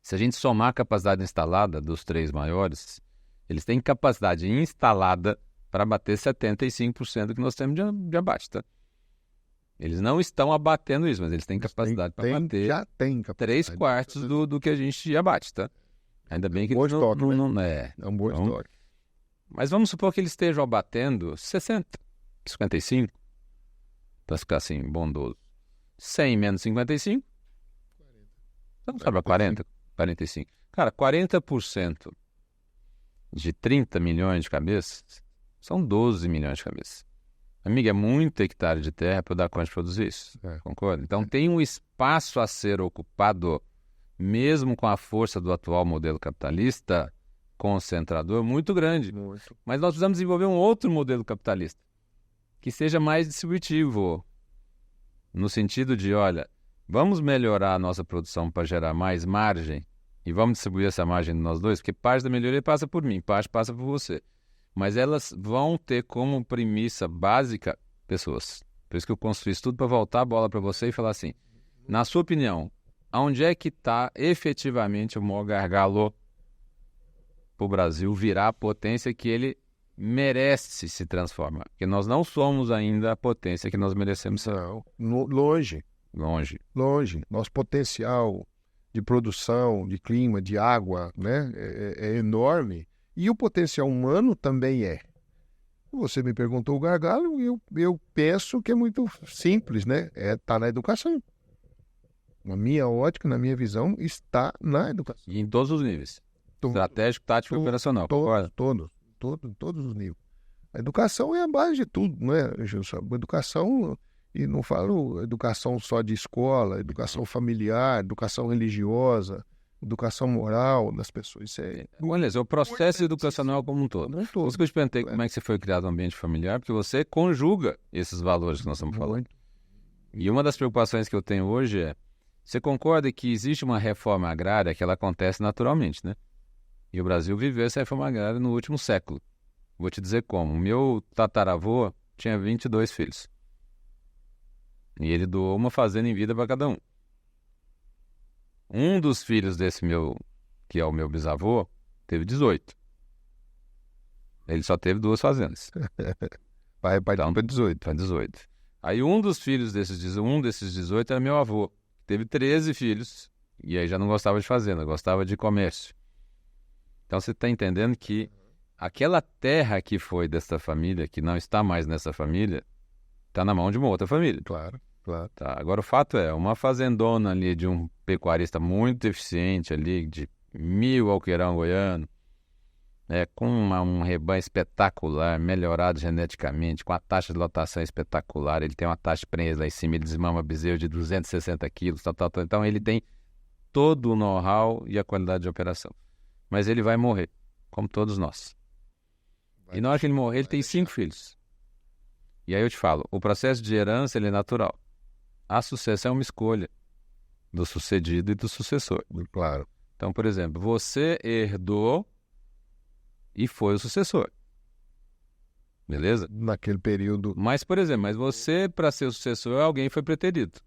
Se a gente somar a capacidade instalada dos 3 maiores, eles têm capacidade instalada para bater 75% que nós temos de abate, tá? Eles não estão abatendo isso, mas eles têm capacidade para bater já tem capacidade. 3/4 do que a gente abate, tá? Ainda bem que eles não é um bom estoque. Mas vamos supor que eles estejam abatendo 60, 55, para ficar assim, bondoso. 100 menos 55, então sobra 40, 45. Cara, 40% de 30 milhões de cabeças são 12 milhões de cabeças. Amiga, é muito hectare de terra para eu dar conta de produzir isso, concorda? Então tem um espaço a ser ocupado, mesmo com a força do atual modelo capitalista concentrador, muito grande. Mas nós precisamos desenvolver um outro modelo capitalista, que seja mais distributivo, no sentido de, olha, vamos melhorar a nossa produção para gerar mais margem e vamos distribuir essa margem de nós dois, porque parte da melhoria passa por mim, parte passa por você. Mas elas vão ter como premissa básica pessoas. Por isso que eu construí isso tudo para voltar a bola para você e falar assim, na sua opinião, onde é que está efetivamente o maior gargalo para o Brasil virar a potência que ele merece se transformar? Porque nós não somos ainda a potência que nós merecemos ser. Não, longe. Longe. Nosso potencial de produção, de clima, de água, né? É enorme. E o potencial humano também é. Você me perguntou o gargalo, eu penso que é muito simples, né? Tá na educação. Na minha ótica, na minha visão, está na educação. E em todos os níveis. Estratégico, tático e operacional. Todos os níveis. A educação é a base de tudo, não é, Gilson? A educação, e não falo educação só de escola, educação familiar, educação religiosa, educação moral das pessoas. Isso Olha, o processo educacional como um todo. Por isso que eu te perguntei como é que você foi criado no ambiente familiar, porque você conjuga esses valores que nós estamos falando. E uma das preocupações que eu tenho hoje é, você concorda que existe uma reforma agrária que ela acontece naturalmente, né? E o Brasil viveu essa reforma agrária no último século. Vou te dizer como. O meu tataravô tinha 22 filhos. E ele doou uma fazenda em vida para cada um. Um dos filhos desse meu, que é o meu bisavô, teve 18. Ele só teve 2 fazendas. Vai para 18. Para 18. Aí um dos filhos desses 18 era meu avô, que teve 13 filhos. E aí já não gostava de fazenda, gostava de comércio. Então você está entendendo que aquela terra que foi dessa família, que não está mais nessa família, está na mão de uma outra família. Claro. Tá. Agora o fato é, uma fazendona ali de um pecuarista muito eficiente ali, de 1000 alqueirão goiano, com um rebanho espetacular, melhorado geneticamente, com a taxa de lotação espetacular, ele tem uma taxa de prenhez lá em cima, ele desmama bezerro de 260 quilos, tal. Então ele tem todo o know-how e a qualidade de operação. Mas ele vai morrer, como todos nós. E na hora que ele morrer, ele tem 5 filhos. E aí eu te falo, o processo de herança ele é natural. A sucessão é uma escolha do sucedido e do sucessor. Claro. Então, por exemplo, você herdou e foi o sucessor. Beleza? Naquele período. Mas, por exemplo, você, para ser o sucessor, alguém foi preterido.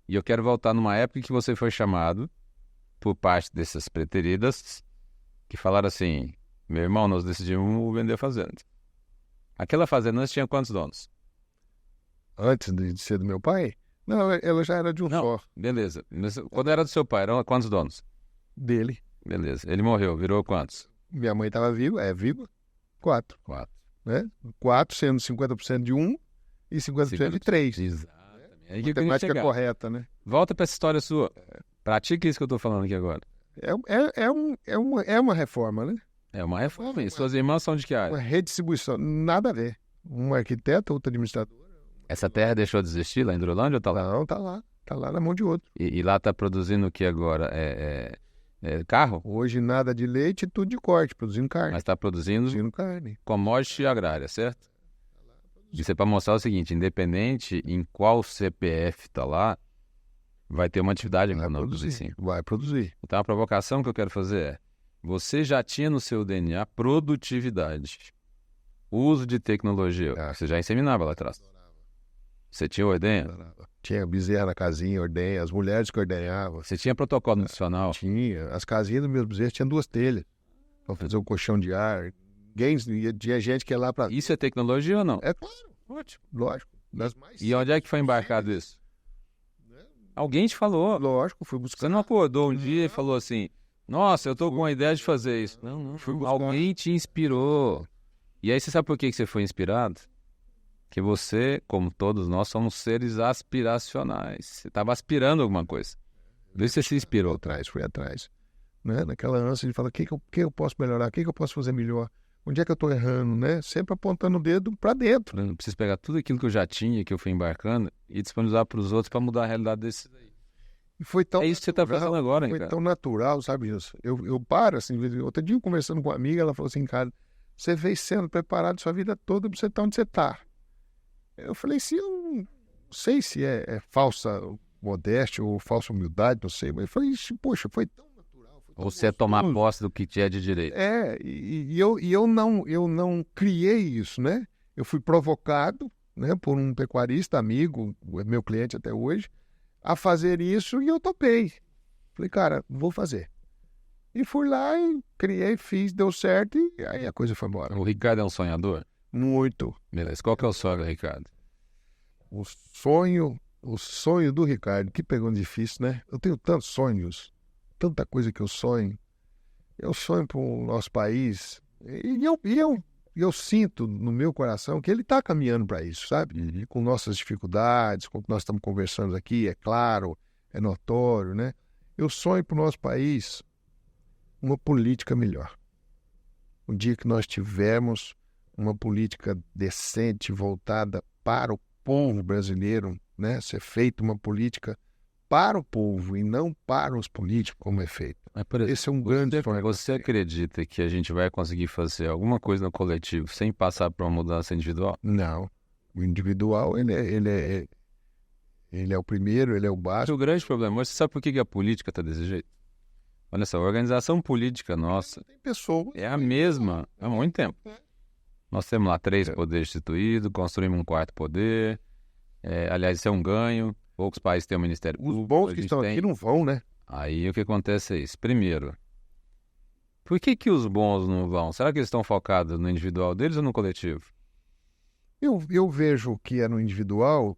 E eu quero voltar numa época em que você foi chamado por parte dessas preteridas que falaram assim, meu irmão, nós decidimos vender a fazenda. Aquela fazenda tinha quantos donos? Antes de ser do meu pai? Não, ela já era de um só. Beleza. Quando era do seu pai, eram quantos donos? Dele. Beleza. Ele morreu, virou quantos? Minha mãe estava viva, viva. 4. 4. Né? 4 sendo 50% de um e 50% de 3. Exatamente. Aí que matemática correta, né? Volta para essa história sua. Pratica isso que eu estou falando aqui agora. É uma reforma, né? É uma reforma. E suas irmãs são de que área? Uma redistribuição. Nada a ver. Um arquiteto, outro administrador. Essa terra deixou de existir lá em Hidrolândia ou tá lá? Não, tá lá. Tá lá na mão de outro. E lá tá produzindo o que agora? Carro? Hoje nada de leite, tudo de corte, produzindo carne. Mas tá produzindo carne. Commodity agrária, certo? Isso é para mostrar o seguinte, independente em qual CPF tá lá, vai ter uma atividade econômica. Vai produzir. Então a provocação que eu quero fazer é, você já tinha no seu DNA produtividade, uso de tecnologia, você já inseminava lá atrás. Você tinha ordenha? Tinha bezerra na casinha, ordenha, as mulheres que ordenhavam. Você tinha protocolo nutricional? Tinha. As casinhas dos meus bezerros tinham 2 telhas para fazer o colchão de ar. Tinha gente que ia lá para... Isso é tecnologia ou não? É claro. Ótimo. Lógico. E onde é que foi embarcado isso? Alguém te falou. Lógico, fui buscar. Você não acordou um dia e falou assim, nossa, eu tô com a ideia de fazer isso. Não. Alguém te inspirou. E aí você sabe por que você foi inspirado? Que você, como todos nós, somos seres aspiracionais. Você estava aspirando alguma coisa. Por isso você se inspirou. Fui atrás. Né? Naquela ânsia de falar, o que eu posso melhorar? O que eu posso fazer melhor? Onde é que eu estou errando? Né? Sempre apontando o dedo para dentro. Eu preciso pegar tudo aquilo que eu já tinha, que eu fui embarcando, e disponibilizar para os outros para mudar a realidade desses aí. E foi tão isso que você está fazendo agora, hein, cara? Foi tão natural, sabe isso? Eu paro, assim, outro dia conversando com uma amiga, ela falou assim, cara, você veio sendo preparado sua vida toda para você estar onde você está. Eu falei assim, eu não sei se é falsa modéstia ou falsa humildade, não sei, mas eu falei, poxa, foi tão natural. Foi tão ou você é tomar posse do que te é de direito. E eu não criei isso, né? Eu fui provocado, né, por um pecuarista amigo, meu cliente até hoje, a fazer isso e eu topei. Falei, cara, vou fazer. E fui lá e criei, fiz, deu certo e aí a coisa foi embora. O Ricardo é um sonhador? Muito. Beleza. Qual que é o sonho do Ricardo? O sonho O sonho do Ricardo, que pergunta difícil, né? Eu tenho tantos sonhos, tanta coisa que eu sonho. Eu sonho para o nosso país e eu sinto no meu coração que ele está caminhando para isso, sabe? Com nossas dificuldades, com o que nós estamos conversando aqui, é claro, é notório, né? Eu sonho para o nosso país uma política melhor. O dia que nós tivermos uma política decente, voltada para o povo brasileiro, né? Ser feita uma política para o povo e não para os políticos, como é feito. Esse é um grande sonho. Você acredita que a gente vai conseguir fazer alguma coisa no coletivo sem passar por uma mudança individual? Não. O individual, ele é o primeiro, ele é o básico. O grande problema, você sabe por que a política está desse jeito? Olha só, a organização política nossa é a mesma há muito tempo. Nós temos lá 3 poderes instituídos, construímos um 4º poder. Aliás, isso é um ganho. Poucos países têm um ministério público. Os bons que estão aqui não vão, né? Aí o que acontece é isso. Primeiro, por que os bons não vão? Será que eles estão focados no individual deles ou no coletivo? Eu vejo que é no individual,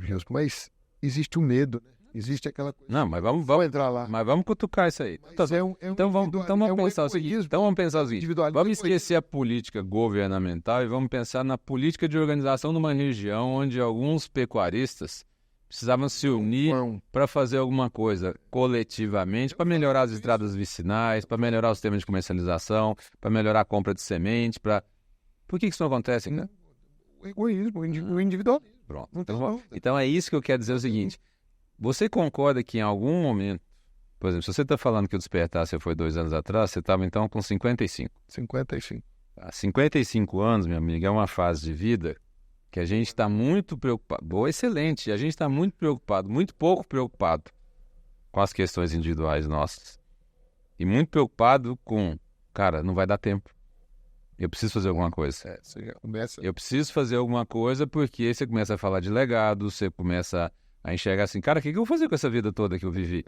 Gilson, mas existe o medo, né? Existe aquela coisa. Não, mas vamos entrar lá. Mas vamos cutucar isso aí. Então vamos pensar o seguinte. Vamos esquecer a política governamental e vamos pensar na política de organização numa região onde alguns pecuaristas precisavam se unir para fazer alguma coisa coletivamente, para melhorar as estradas vicinais, para melhorar o sistema de comercialização, para melhorar a compra de semente, para... Por que isso não acontece, né? O egoísmo, o individual. Pronto. Então é isso que eu quero dizer o seguinte. Você concorda que em algum momento, por exemplo, se você está falando que o Despertar você foi 2 anos atrás, você estava então com 55. 55. Há 55 anos, meu amigo, é uma fase de vida que a gente está muito preocupado. Boa, excelente. A gente está muito preocupado, muito pouco preocupado com as questões individuais nossas. E muito preocupado com, cara, não vai dar tempo. Eu preciso fazer alguma coisa. Eu preciso fazer alguma coisa porque você começa a falar de legado, você começa a enxergar assim, cara, o que eu vou fazer com essa vida toda que eu vivi?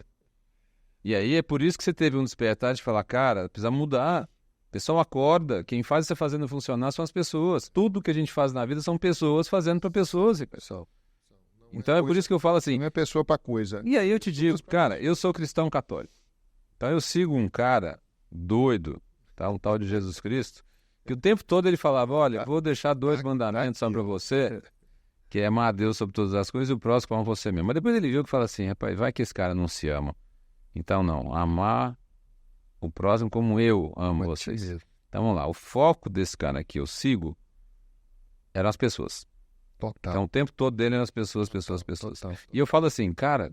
E aí é por isso que você teve um despertar de falar, cara, precisa mudar. O pessoal acorda, quem faz essa fazenda funcionar são as pessoas. Tudo que a gente faz na vida são pessoas fazendo para pessoas, pessoal. Então é por isso que eu falo assim. Não é pessoa para coisa. E aí eu te digo, cara, eu sou cristão católico. Então eu sigo um cara doido, tá? Um tal de Jesus Cristo, que o tempo todo ele falava, olha, vou deixar 2 mandamentos só para você, que é amar a Deus sobre todas as coisas e o próximo como você mesmo. Mas depois ele viu que fala assim, rapaz, vai que esse cara não se ama. Então não, amar o próximo como eu amo vocês. Então vamos lá, o foco desse cara que eu sigo eram as pessoas. Total. Então o tempo todo dele eram as pessoas. Total. E eu falo assim, cara,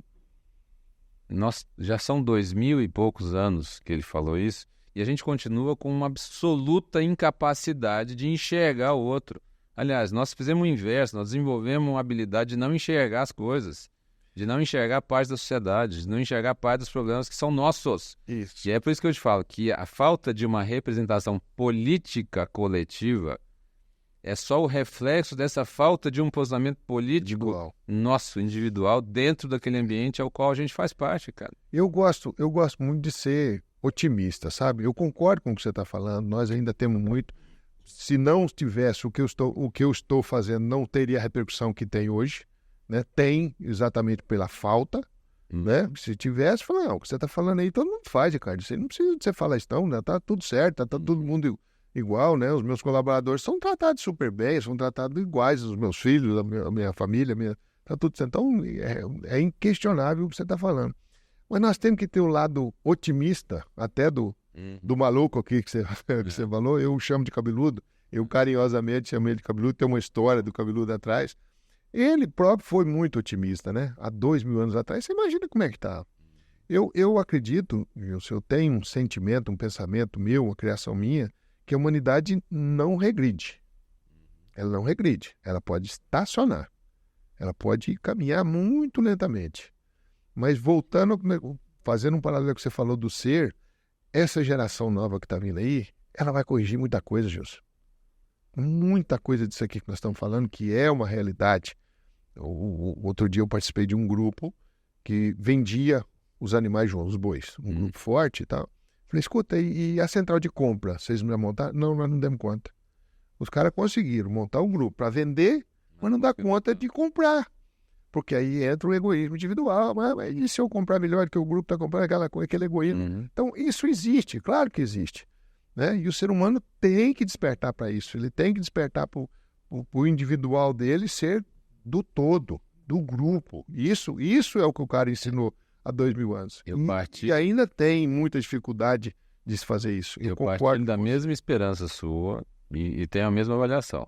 nós já são 2000 e poucos anos que ele falou isso, e a gente continua com uma absoluta incapacidade de enxergar o outro. Aliás, nós fizemos o inverso, nós desenvolvemos uma habilidade de não enxergar as coisas, de não enxergar parte da sociedade, de não enxergar parte dos problemas que são nossos. Isso. E é por isso que eu te falo que a falta de uma representação política coletiva é só o reflexo dessa falta de um posicionamento político nosso, individual, dentro daquele ambiente ao qual a gente faz parte, cara. Eu gosto muito de ser otimista, sabe? Eu concordo com o que você está falando, nós ainda temos muito. Se não tivesse o que eu estou fazendo, não teria a repercussão que tem hoje, né? Tem exatamente pela falta, né? Se tivesse, fala, não, o que você está falando aí, todo mundo faz, Ricardo. Você não precisa de você falar isso, não, né? Tá tudo certo, tá todo mundo igual, né? Os meus colaboradores são tratados super bem, são tratados iguais, os meus filhos, a minha família, tá tudo certo. Então, é inquestionável o que você está falando. Mas nós temos que ter o lado otimista, até do maluco aqui que você falou. Eu chamo de cabeludo, eu carinhosamente chamo ele de cabeludo, tem uma história do cabeludo atrás. Ele próprio foi muito otimista, né? Há 2000 anos atrás, você imagina como é que tá. Eu acredito, eu tenho um sentimento, um pensamento meu, uma criação minha, que a humanidade não regride. Ela não regride, ela pode estacionar, ela pode caminhar muito lentamente. Mas voltando, fazendo um paralelo que você falou do ser, essa geração nova que está vindo aí, ela vai corrigir muita coisa, Gilson. Muita coisa disso aqui que nós estamos falando, que é uma realidade. Outro dia eu participei de um grupo que vendia os animais juntos, os bois. Um grupo forte e tal. Falei, escuta, e a central de compra? Vocês não montar? Não, nós não demos conta. Os caras conseguiram montar um grupo para vender, mas não dá conta de comprar. Porque aí entra o egoísmo individual. Mas e se eu comprar melhor do que o grupo está comprando aquela coisa, aquele egoísmo? Então, isso existe, claro que existe. Né? E o ser humano tem que despertar para isso. Ele tem que despertar para o individual dele ser do todo, do grupo. Isso é o que o cara ensinou há 2000 anos. E ainda tem muita dificuldade de se fazer isso. Eu partilho da mesma esperança sua e tenho a mesma avaliação.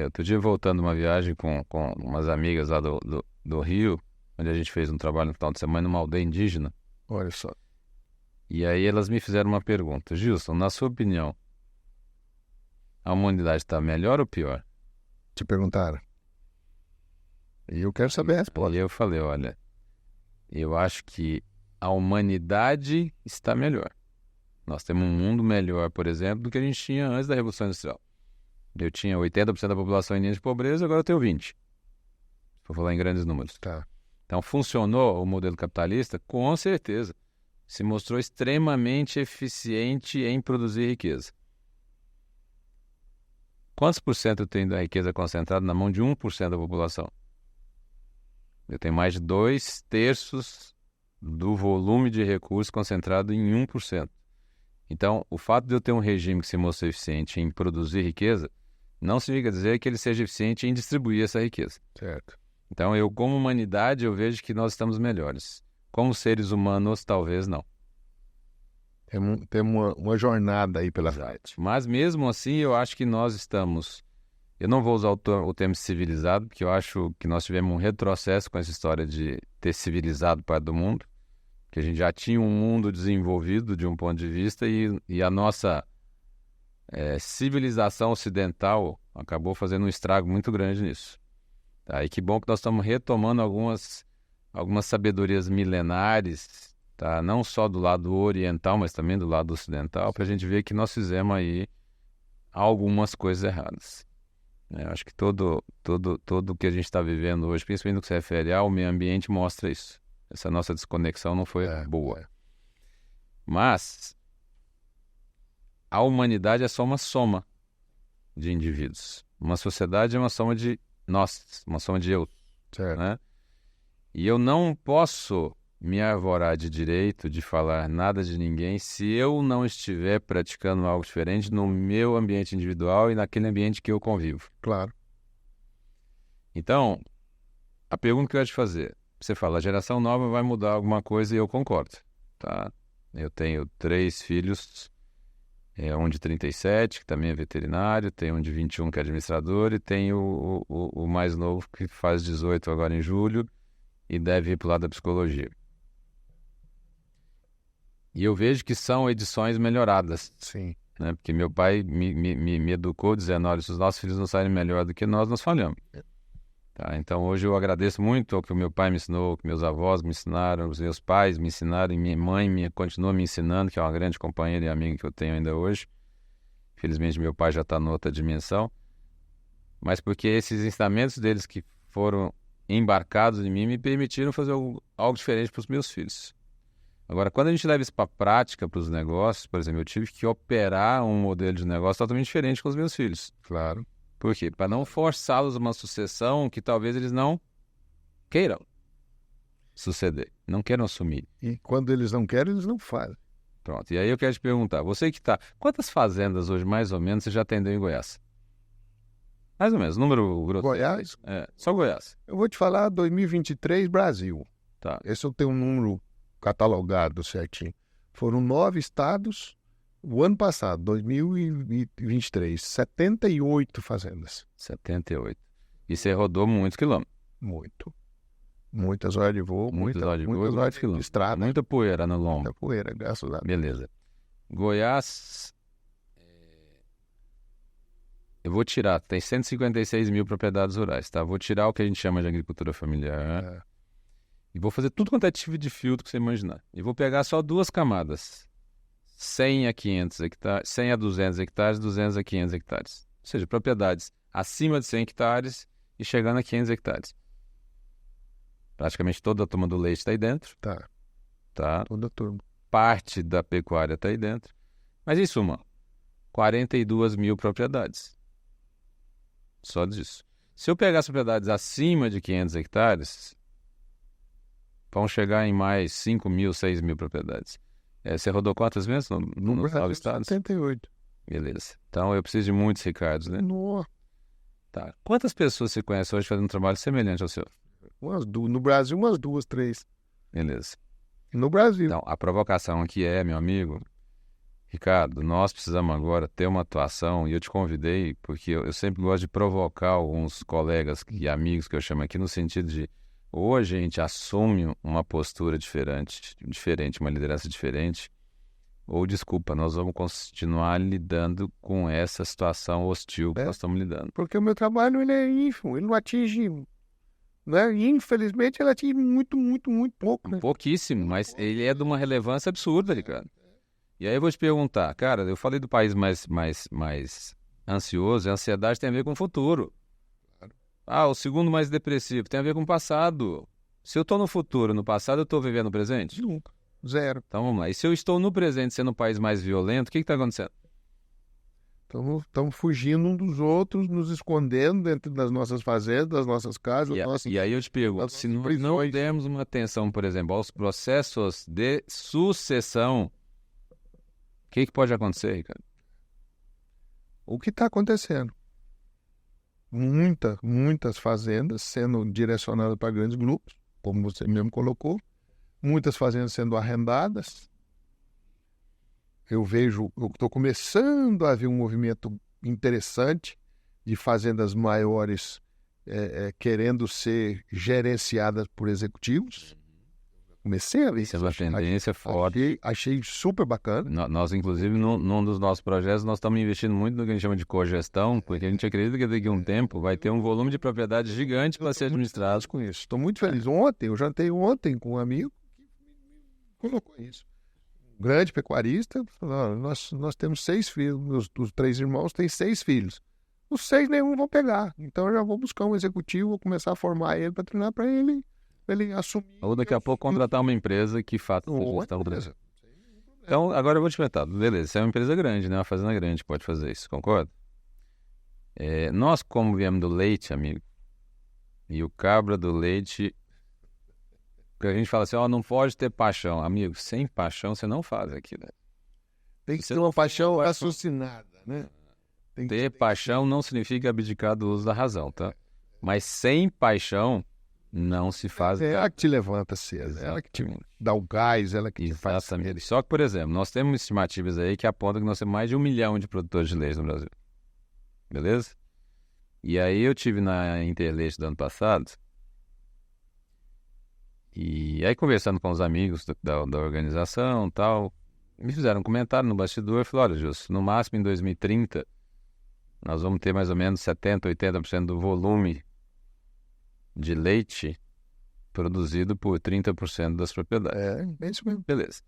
Outro dia, voltando de uma viagem com umas amigas lá do Rio, onde a gente fez um trabalho no final de semana numa aldeia indígena. Olha só. E aí elas me fizeram uma pergunta. Gilson, na sua opinião, a humanidade está melhor ou pior? Te perguntaram. E eu quero saber a resposta. E eu falei, olha, eu acho que a humanidade está melhor. Nós temos um mundo melhor, por exemplo, do que a gente tinha antes da Revolução Industrial. Eu tinha 80% da população em nível de pobreza, agora eu tenho 20%. Vou falar em grandes números. Tá. Então, funcionou o modelo capitalista? Com certeza. Se mostrou extremamente eficiente em produzir riqueza. Quantos por cento eu tenho da riqueza concentrada na mão de 1% da população? Eu tenho mais de 2/3 do volume de recursos concentrado em 1%. Então, o fato de eu ter um regime que se mostrou eficiente em produzir riqueza, não significa dizer que ele seja eficiente em distribuir essa riqueza. Certo. Então, eu, como humanidade, eu vejo que nós estamos melhores. Como seres humanos, talvez não. Temos uma jornada aí pela frente. Mas, mesmo assim, eu acho que nós estamos... Eu não vou usar o termo civilizado, porque eu acho que nós tivemos um retrocesso com essa história de ter civilizado parte do mundo, que a gente já tinha um mundo desenvolvido de um ponto de vista e a nossa civilização ocidental acabou fazendo um estrago muito grande nisso. Tá? E que bom que nós estamos retomando algumas sabedorias milenares, tá? Não só do lado oriental, mas também do lado ocidental, para a gente ver que nós fizemos aí algumas coisas erradas. Acho que todo o que a gente está vivendo hoje, principalmente no que se refere ao meio ambiente, mostra isso. Essa nossa desconexão não foi boa. Mas a humanidade é só uma soma de indivíduos. Uma sociedade é uma soma de nós, uma soma de eu. Certo. Né? E eu não posso me arvorar de direito de falar nada de ninguém se eu não estiver praticando algo diferente no meu ambiente individual e naquele ambiente que eu convivo. Claro. Então, a pergunta que eu ia te fazer, você fala, a geração nova vai mudar alguma coisa e eu concordo, tá? Eu tenho 3 filhos, um de 37, que também é veterinário, tenho um de 21, que é administrador, e tenho o mais novo, que faz 18 agora em julho, e deve ir para o lado da psicologia. E eu vejo que são edições melhoradas. Sim. Né? Porque meu pai me educou dizendo, olha, se os nossos filhos não saírem melhor do que nós falhamos. Tá? Então hoje eu agradeço muito ao que o meu pai me ensinou, o que meus avós me ensinaram, os meus pais me ensinaram, e minha mãe continua me ensinando, que é uma grande companheira e amiga que eu tenho ainda hoje. Infelizmente meu pai já está em outra dimensão. Mas porque esses ensinamentos deles que foram embarcados em mim me permitiram fazer algo diferente para os meus filhos. Agora, quando a gente leva isso para a prática, para os negócios, por exemplo, eu tive que operar um modelo de negócio totalmente diferente com os meus filhos. Claro. Por quê? Para não forçá-los a uma sucessão que talvez eles não queiram suceder, não queiram assumir. E quando eles não querem, eles não fazem. Pronto, e aí eu quero te perguntar, você que está... Quantas fazendas hoje, mais ou menos, você já atendeu em Goiás? Mais ou menos, número grosso. Goiás? Só Goiás. Eu vou te falar 2023, Brasil. Tá. Esse eu tenho um número catalogado certinho. Foram 9 estados o ano passado, 2023, 78 fazendas. 78. E você rodou muitos quilômetros. Muito. Muitas horas de voo, muitas horas de estrada. Muita poeira no lombo. Muita poeira, graças a Deus. Beleza. Goiás, eu vou tirar, tem 156 mil propriedades rurais, tá? Vou tirar o que a gente chama de agricultura familiar. E vou fazer tudo quanto é tipo de filtro que você imaginar. E vou pegar só 2 camadas. 100 a 500 hectares, 100 a 200 hectares, 200 a 500 hectares. Ou seja, propriedades acima de 100 hectares e chegando a 500 hectares. Praticamente toda a turma do leite está aí dentro. Tá. Toda a turma. Parte da pecuária está aí dentro. Mas em suma, 42 mil propriedades. Só disso. Se eu pegar as propriedades acima de 500 hectares, vão chegar em mais 5 mil, 6 mil propriedades. Você rodou quantas vezes no Brasil, estado? 78. Beleza. Então eu preciso de muitos Ricardos, né? No, Tá. Quantas pessoas você conhece hoje fazendo um trabalho semelhante ao seu? no Brasil, umas 2, 3. Beleza. No Brasil. Então, a provocação aqui é, meu amigo, Ricardo, nós precisamos agora ter uma atuação, e eu te convidei porque eu sempre gosto de provocar alguns colegas e amigos que eu chamo aqui no sentido de hoje a gente assume uma postura diferente, uma liderança diferente, ou desculpa, nós vamos continuar lidando com essa situação hostil que nós estamos lidando. Porque o meu trabalho ele é ínfimo, ele não atinge, né? Infelizmente ele atinge muito, muito, muito pouco. Né? Pouquíssimo, mas ele é de uma relevância absurda, Ricardo. E aí eu vou te perguntar, cara, eu falei do país mais ansioso, e a ansiedade tem a ver com o futuro. O segundo mais depressivo tem a ver com o passado. Se eu estou no futuro, no passado, eu estou vivendo o presente? Nunca. Zero. Então vamos lá. E se eu estou no presente sendo um país mais violento, o que está acontecendo? Estamos fugindo uns dos outros, nos escondendo dentro das nossas fazendas, das nossas casas. E aí eu te pergunto, se nós não dermos uma atenção, por exemplo, aos processos de sucessão, o que pode acontecer, Ricardo? O que está acontecendo? Muitas fazendas sendo direcionadas para grandes grupos, como você mesmo colocou. Muitas fazendas sendo arrendadas. Eu estou começando a ver um movimento interessante de fazendas maiores querendo ser gerenciadas por executivos. Comecei a ver isso. É uma tendência forte. Achei super bacana. Nós, inclusive, num dos nossos projetos, nós estamos investindo muito no que a gente chama de cogestão, porque a gente acredita que daqui a um tempo vai ter um volume de propriedades gigante para ser administrado. Com isso. Estou muito feliz. Eu jantei ontem com um amigo que colocou isso. Um grande pecuarista, falou, nós temos 6 filhos, os 3 irmãos têm 6 filhos. Os 6 nenhum vão pegar. Então eu já vou buscar um executivo, vou começar a formar ele para treinar para ele assumir. Ou daqui a pouco contratar uma empresa que faça gestão. Então, agora eu vou te perguntar. Beleza, você é uma empresa grande, né? Uma fazenda grande pode fazer isso, concorda? Nós, como viemos do leite, amigo, e o cabra do leite, a gente fala assim, não pode ter paixão. Amigo, sem paixão você não faz aquilo. Tem que ter uma paixão raciocinada, né? Ter paixão não significa abdicar do uso da razão, tá? Mas sem paixão não se faz. É ela que te levanta cedo, é ela que te dá o gás, ela que te faz. Exatamente. Só que, por exemplo, nós temos estimativas aí que apontam que nós temos mais de 1 milhão de produtores de leite no Brasil. Beleza? E aí eu tive na Interleite do ano passado, e aí conversando com os amigos da organização e tal, me fizeram um comentário no bastidor e falaram, olha, Justo, no máximo em 2030, nós vamos ter mais ou menos 70%, 80% do volume de leite produzido por 30% das propriedades. É isso mesmo. Beleza.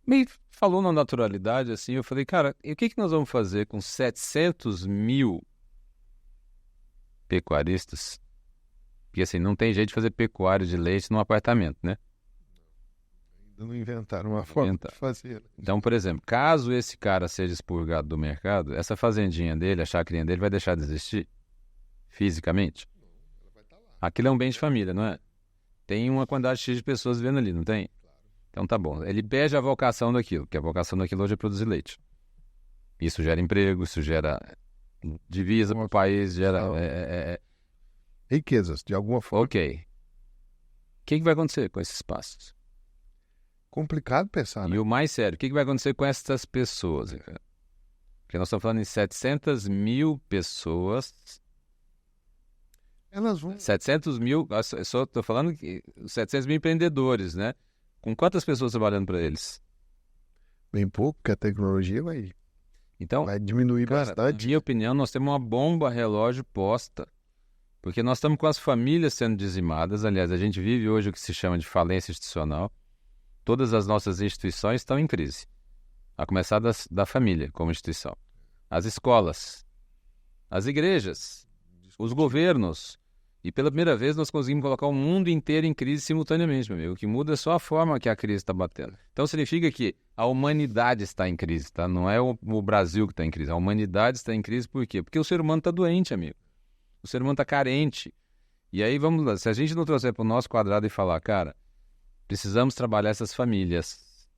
Me falou na naturalidade, assim, eu falei, cara, e o que nós vamos fazer com 700 mil pecuaristas? Porque, assim, não tem jeito de fazer pecuária de leite num apartamento, né? Ainda não inventaram uma forma de fazer. Então, por exemplo, caso esse cara seja expurgado do mercado, essa fazendinha dele, a chacrinha dele vai deixar de existir fisicamente? Aquilo é um bem de família, não é? Tem uma quantidade X de pessoas vivendo ali, não tem? Então tá bom. Ele perde a vocação daquilo, que a vocação daquilo hoje é produzir leite. Isso gera emprego, isso gera divisa para o país, gera... riquezas, de alguma forma. Ok. O que vai acontecer com esses espaços? Complicado pensar, né? E o mais sério, o que vai acontecer com essas pessoas? Porque nós estamos falando em 700 mil pessoas... Elas vão... 700 mil, eu só estou falando que 700 mil empreendedores, né? Com quantas pessoas trabalhando para eles? Bem pouco, porque a tecnologia vai diminuir bastante. Na minha opinião, nós temos uma bomba relógio posta, porque nós estamos com as famílias sendo dizimadas. Aliás, a gente vive hoje o que se chama de falência institucional. Todas as nossas instituições estão em crise, a começar da família como instituição. As escolas, as igrejas, os governos. E pela primeira vez nós conseguimos colocar o mundo inteiro em crise simultaneamente, meu amigo. O que muda é só a forma que a crise está batendo. Então significa que a humanidade está em crise, tá? Não é o Brasil que está em crise. A humanidade está em crise por quê? Porque o ser humano está doente, amigo. O ser humano está carente. E aí, vamos lá, se a gente não trouxer para o nosso quadrado e falar, cara, precisamos trabalhar essas famílias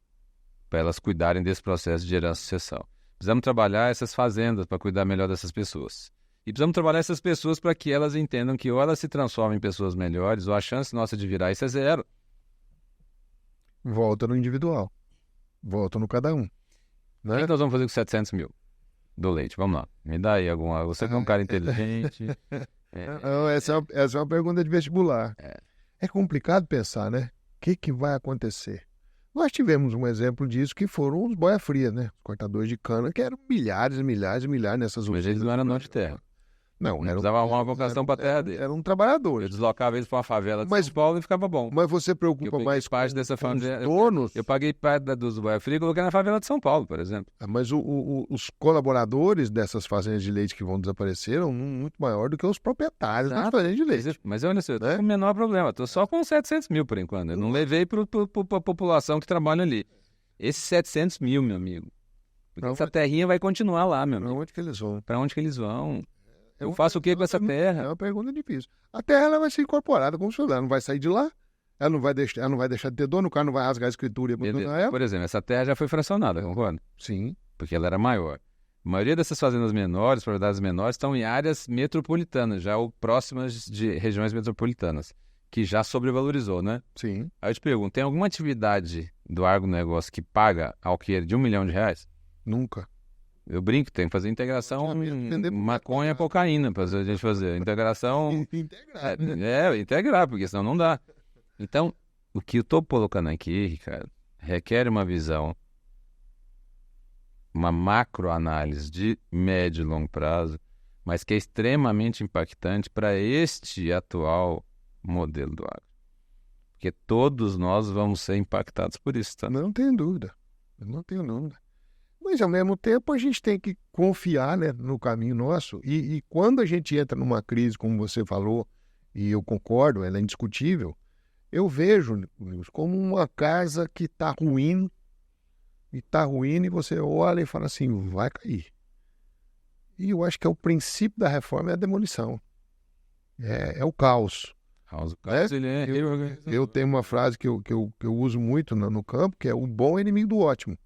para elas cuidarem desse processo de herança e sucessão. Precisamos trabalhar essas fazendas para cuidar melhor dessas pessoas. E precisamos trabalhar essas pessoas para que elas entendam que ou elas se transformam em pessoas melhores, ou a chance nossa de virar isso é zero. Volta no individual. Volta no cada um. Né? O que nós vamos fazer com 700 mil do leite? Vamos lá. Me dá aí alguma... Você que é um cara inteligente. Essa é uma pergunta de vestibular. É complicado pensar, né? O que vai acontecer? Nós tivemos um exemplo disso que foram os boia-frias, né? Os cortadores de cana, que eram milhares e milhares e milhares nessas usinas. Mas eles não eram dono de terra. Não, precisava arrumar uma vocação para a terra dele. Eram trabalhadores. Eu deslocava eles para uma favela de São Paulo e ficava bom. Mas você preocupa mais parte dessa família, os donos? Eu paguei parte dos boia-frias e coloquei na favela de São Paulo, por exemplo. Mas os colaboradores dessas fazendas de leite que vão desaparecer são muito maior do que os proprietários das fazendas de leite. Mas olha só, eu estou com o menor problema. Estou só com 700 mil por enquanto. Eu não levei para a população que trabalha ali. Esses 700 mil, meu amigo. Porque essa terrinha vai continuar lá, meu amigo. Para onde que eles vão? Para onde que eles vão? Eu faço o que com essa terra? É uma pergunta difícil. A terra ela vai ser incorporada como se ela não vai sair de lá, ela não vai deixar de ter dono, o cara não vai rasgar a escritura. Por exemplo, essa terra já foi fracionada, concorda? Sim. Porque ela era maior. A maioria dessas fazendas menores, propriedades menores, estão em áreas metropolitanas, já ou próximas de regiões metropolitanas, que já sobrevalorizou, né? Sim. Aí eu te pergunto, tem alguma atividade do agronegócio que paga alqueire de R$1 milhão? Nunca. Eu brinco, tem que fazer integração maconha, cocaína para a gente fazer. Integração... Integrar. Integrar, porque senão não dá. Então, o que eu estou colocando aqui, Ricardo, requer uma visão, uma macroanálise de médio e longo prazo, mas que é extremamente impactante para este atual modelo do agro. Porque todos nós vamos ser impactados por isso, tá? Não tenho dúvida. Eu não tenho dúvida. Mas, ao mesmo tempo, a gente tem que confiar, né, no caminho nosso. E quando a gente entra numa crise, como você falou, e eu concordo, ela é indiscutível, eu vejo como uma casa que está ruim, e você olha e fala assim, vai cair. E eu acho que o princípio da reforma é a demolição. É o caos. Eu tenho uma frase que eu uso muito no campo, que é o bom é inimigo do ótimo.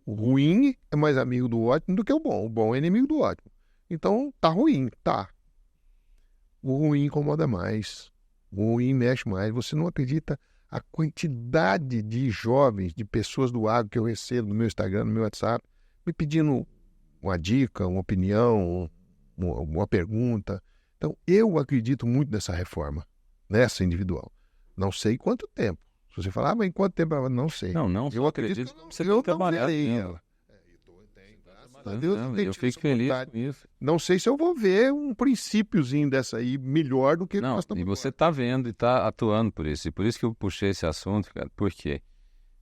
O ruim é mais amigo do ótimo do que o bom. O bom é inimigo do ótimo. Então, tá ruim, tá. O ruim incomoda mais. O ruim mexe mais. Você não acredita a quantidade de jovens, de pessoas do agro que eu recebo no meu Instagram, no meu WhatsApp, me pedindo uma dica, uma opinião, uma pergunta. Então, eu acredito muito nessa reforma, nessa individual. Não sei quanto tempo. Se você falar, mas em quanto tempo ela não sei. Não, eu acredito que você tem que trabalhar ela. Eu fico feliz com isso. Não sei se eu vou ver um princípiozinho dessa aí melhor do que nós estamos. E você está vendo e está atuando por isso. E por isso que eu puxei esse assunto, cara. Por quê?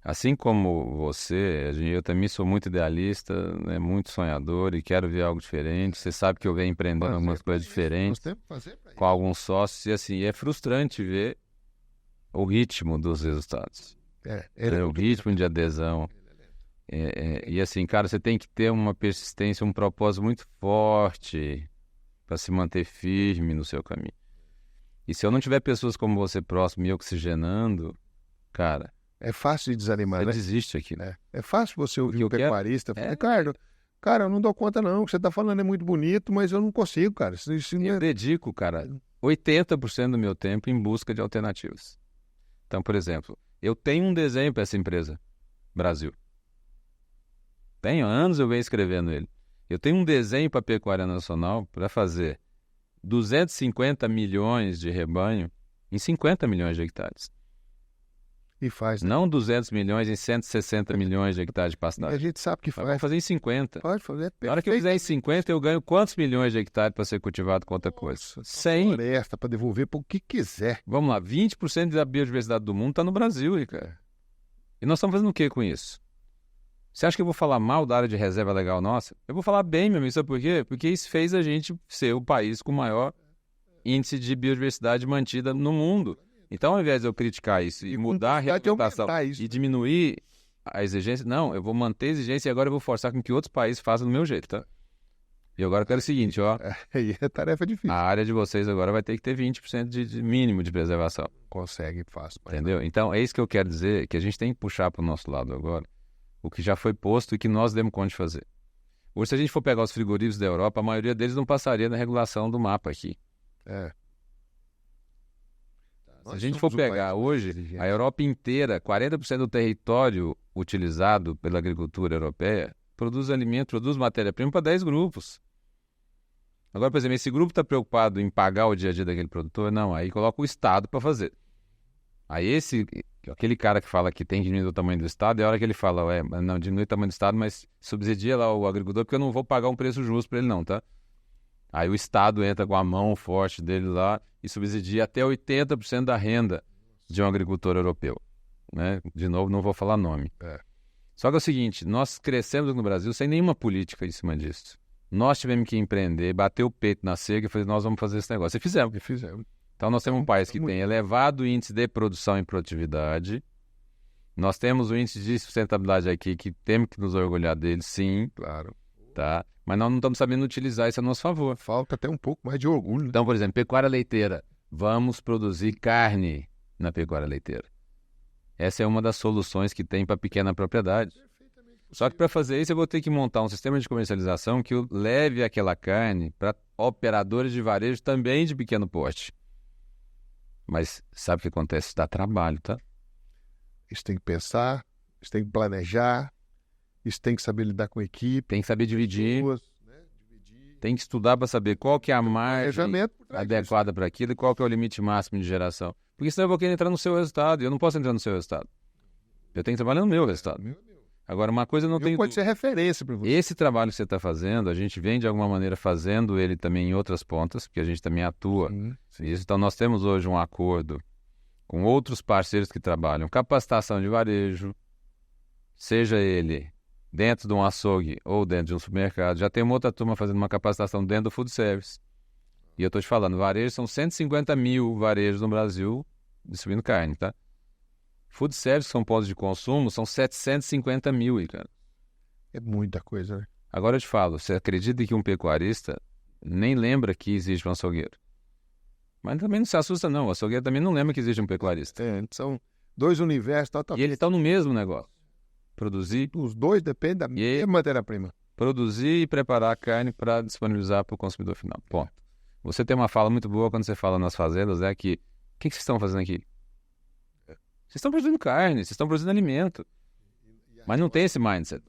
Assim como você, eu também sou muito idealista, né, muito sonhador e quero ver algo diferente. Você sabe que eu venho empreendendo algumas coisas diferentes com alguns sócios. E assim, é frustrante ver o ritmo dos resultados. O ritmo de adesão. E assim, cara, você tem que ter uma persistência, um propósito muito forte para se manter firme no seu caminho. E se eu não tiver pessoas como você próximo me oxigenando, cara... É fácil de desanimar, você né? Desiste aqui, né? É fácil você ouvir um pecuarista falar, cara, eu não dou conta não, o que você está falando é muito bonito, mas eu não consigo, cara. Eu dedico, cara, 80% do meu tempo em busca de alternativas. Então, por exemplo, eu tenho um desenho para essa empresa, Brasil. Tenho anos eu venho escrevendo ele. Eu tenho um desenho para a Pecuária Nacional para fazer 250 milhões de rebanho em 50 milhões de hectares. E faz, né? Não 200 milhões em 160 milhões de hectares de pastagem. A gente sabe que faz. Vai fazer em 50. Pode fazer. Na hora que eu fizer em 50, eu ganho quantos milhões de hectares para ser cultivado com outra coisa? 100. Floresta para devolver para o que quiser. Vamos lá, 20% da biodiversidade do mundo está no Brasil, Ricardo. E nós estamos fazendo o que com isso? Você acha que eu vou falar mal da área de reserva legal nossa? Eu vou falar bem, meu amigo, sabe por quê? Porque isso fez a gente ser o país com o maior índice de biodiversidade mantida no mundo. Então, ao invés de eu criticar isso e mudar a regulamentação e diminuir a exigência, não, eu vou manter a exigência e agora eu vou forçar com que outros países façam do meu jeito, tá? E agora eu quero o seguinte, ó. Aí é tarefa difícil. A área de vocês agora vai ter que ter 20% de mínimo de preservação. Consegue, fácil. Entendeu? Então, é isso que eu quero dizer, que a gente tem que puxar para o nosso lado agora o que já foi posto e que nós demos conta de fazer. Hoje, se a gente for pegar os frigoríficos da Europa, a maioria deles não passaria na regulação do mapa aqui. Se a gente for pegar hoje, a Europa inteira, 40% do território utilizado pela agricultura europeia produz alimento, produz matéria-prima para 10 grupos. Agora, por exemplo, esse grupo está preocupado em pagar o dia a dia daquele produtor? Não, aí coloca o Estado para fazer. Aí aquele cara que fala que tem que diminuir o tamanho do Estado, é a hora que ele fala, não, diminui o tamanho do Estado, mas subsidia lá o agricultor, porque eu não vou pagar um preço justo para ele não, tá? Aí o Estado entra com a mão forte dele lá e subsidia até 80% da renda de um agricultor europeu. Né? De novo, não vou falar nome. Só que é o seguinte, nós crescemos no Brasil sem nenhuma política em cima disso. Nós tivemos que empreender, bater o peito na cerca e falar, nós vamos fazer esse negócio. E fizemos. Então nós temos um país que tem elevado índice de produção e produtividade. Nós temos um índice de sustentabilidade aqui que temos que nos orgulhar dele, sim. Claro. Tá? Mas nós não estamos sabendo utilizar isso a nosso favor. Falta até um pouco mais de orgulho. Né? Então, por exemplo, pecuária leiteira. Vamos produzir carne na pecuária leiteira. Essa é uma das soluções que tem para pequena propriedade. Só que para fazer isso eu vou ter que montar um sistema de comercialização que leve aquela carne para operadores de varejo também de pequeno porte. Mas sabe o que acontece? Isso dá trabalho, tá? Isso tem que pensar, isso tem que planejar, isso tem que saber lidar com equipe. Tem que saber dividir. Tem que estudar para saber qual que é a margem adequada para aquilo e qual que é o limite máximo de geração. Porque senão eu vou querer entrar no seu resultado e eu não posso entrar no seu resultado. Eu tenho que trabalhar no meu resultado. Agora, uma coisa eu não tenho... Pode ser referência para você. Esse trabalho que você está fazendo, a gente vem de alguma maneira fazendo ele também em outras pontas, porque a gente também atua nisso. Então, nós temos hoje um acordo com outros parceiros que trabalham capacitação de varejo, seja ele dentro de um açougue ou dentro de um supermercado. Já tem uma outra turma fazendo uma capacitação dentro do food service. E eu estou te falando, varejo são 150 mil varejos no Brasil distribuindo carne, tá? Food service, que são pontos de consumo, são 750 mil, cara. É muita coisa, né? Agora eu te falo, você acredita que um pecuarista nem lembra que existe um açougueiro? Mas também não se assusta, não. O açougueiro também não lembra que existe um pecuarista. São dois universos. E eles estão no mesmo negócio. Produzir... Os dois dependem da mesma matéria-prima. Produzir e preparar a carne para disponibilizar para o consumidor final. Ponto. Você tem uma fala muito boa quando você fala nas fazendas, é que... O que vocês estão fazendo aqui? Vocês estão produzindo carne, vocês estão produzindo alimento. Mas não tem esse mindset.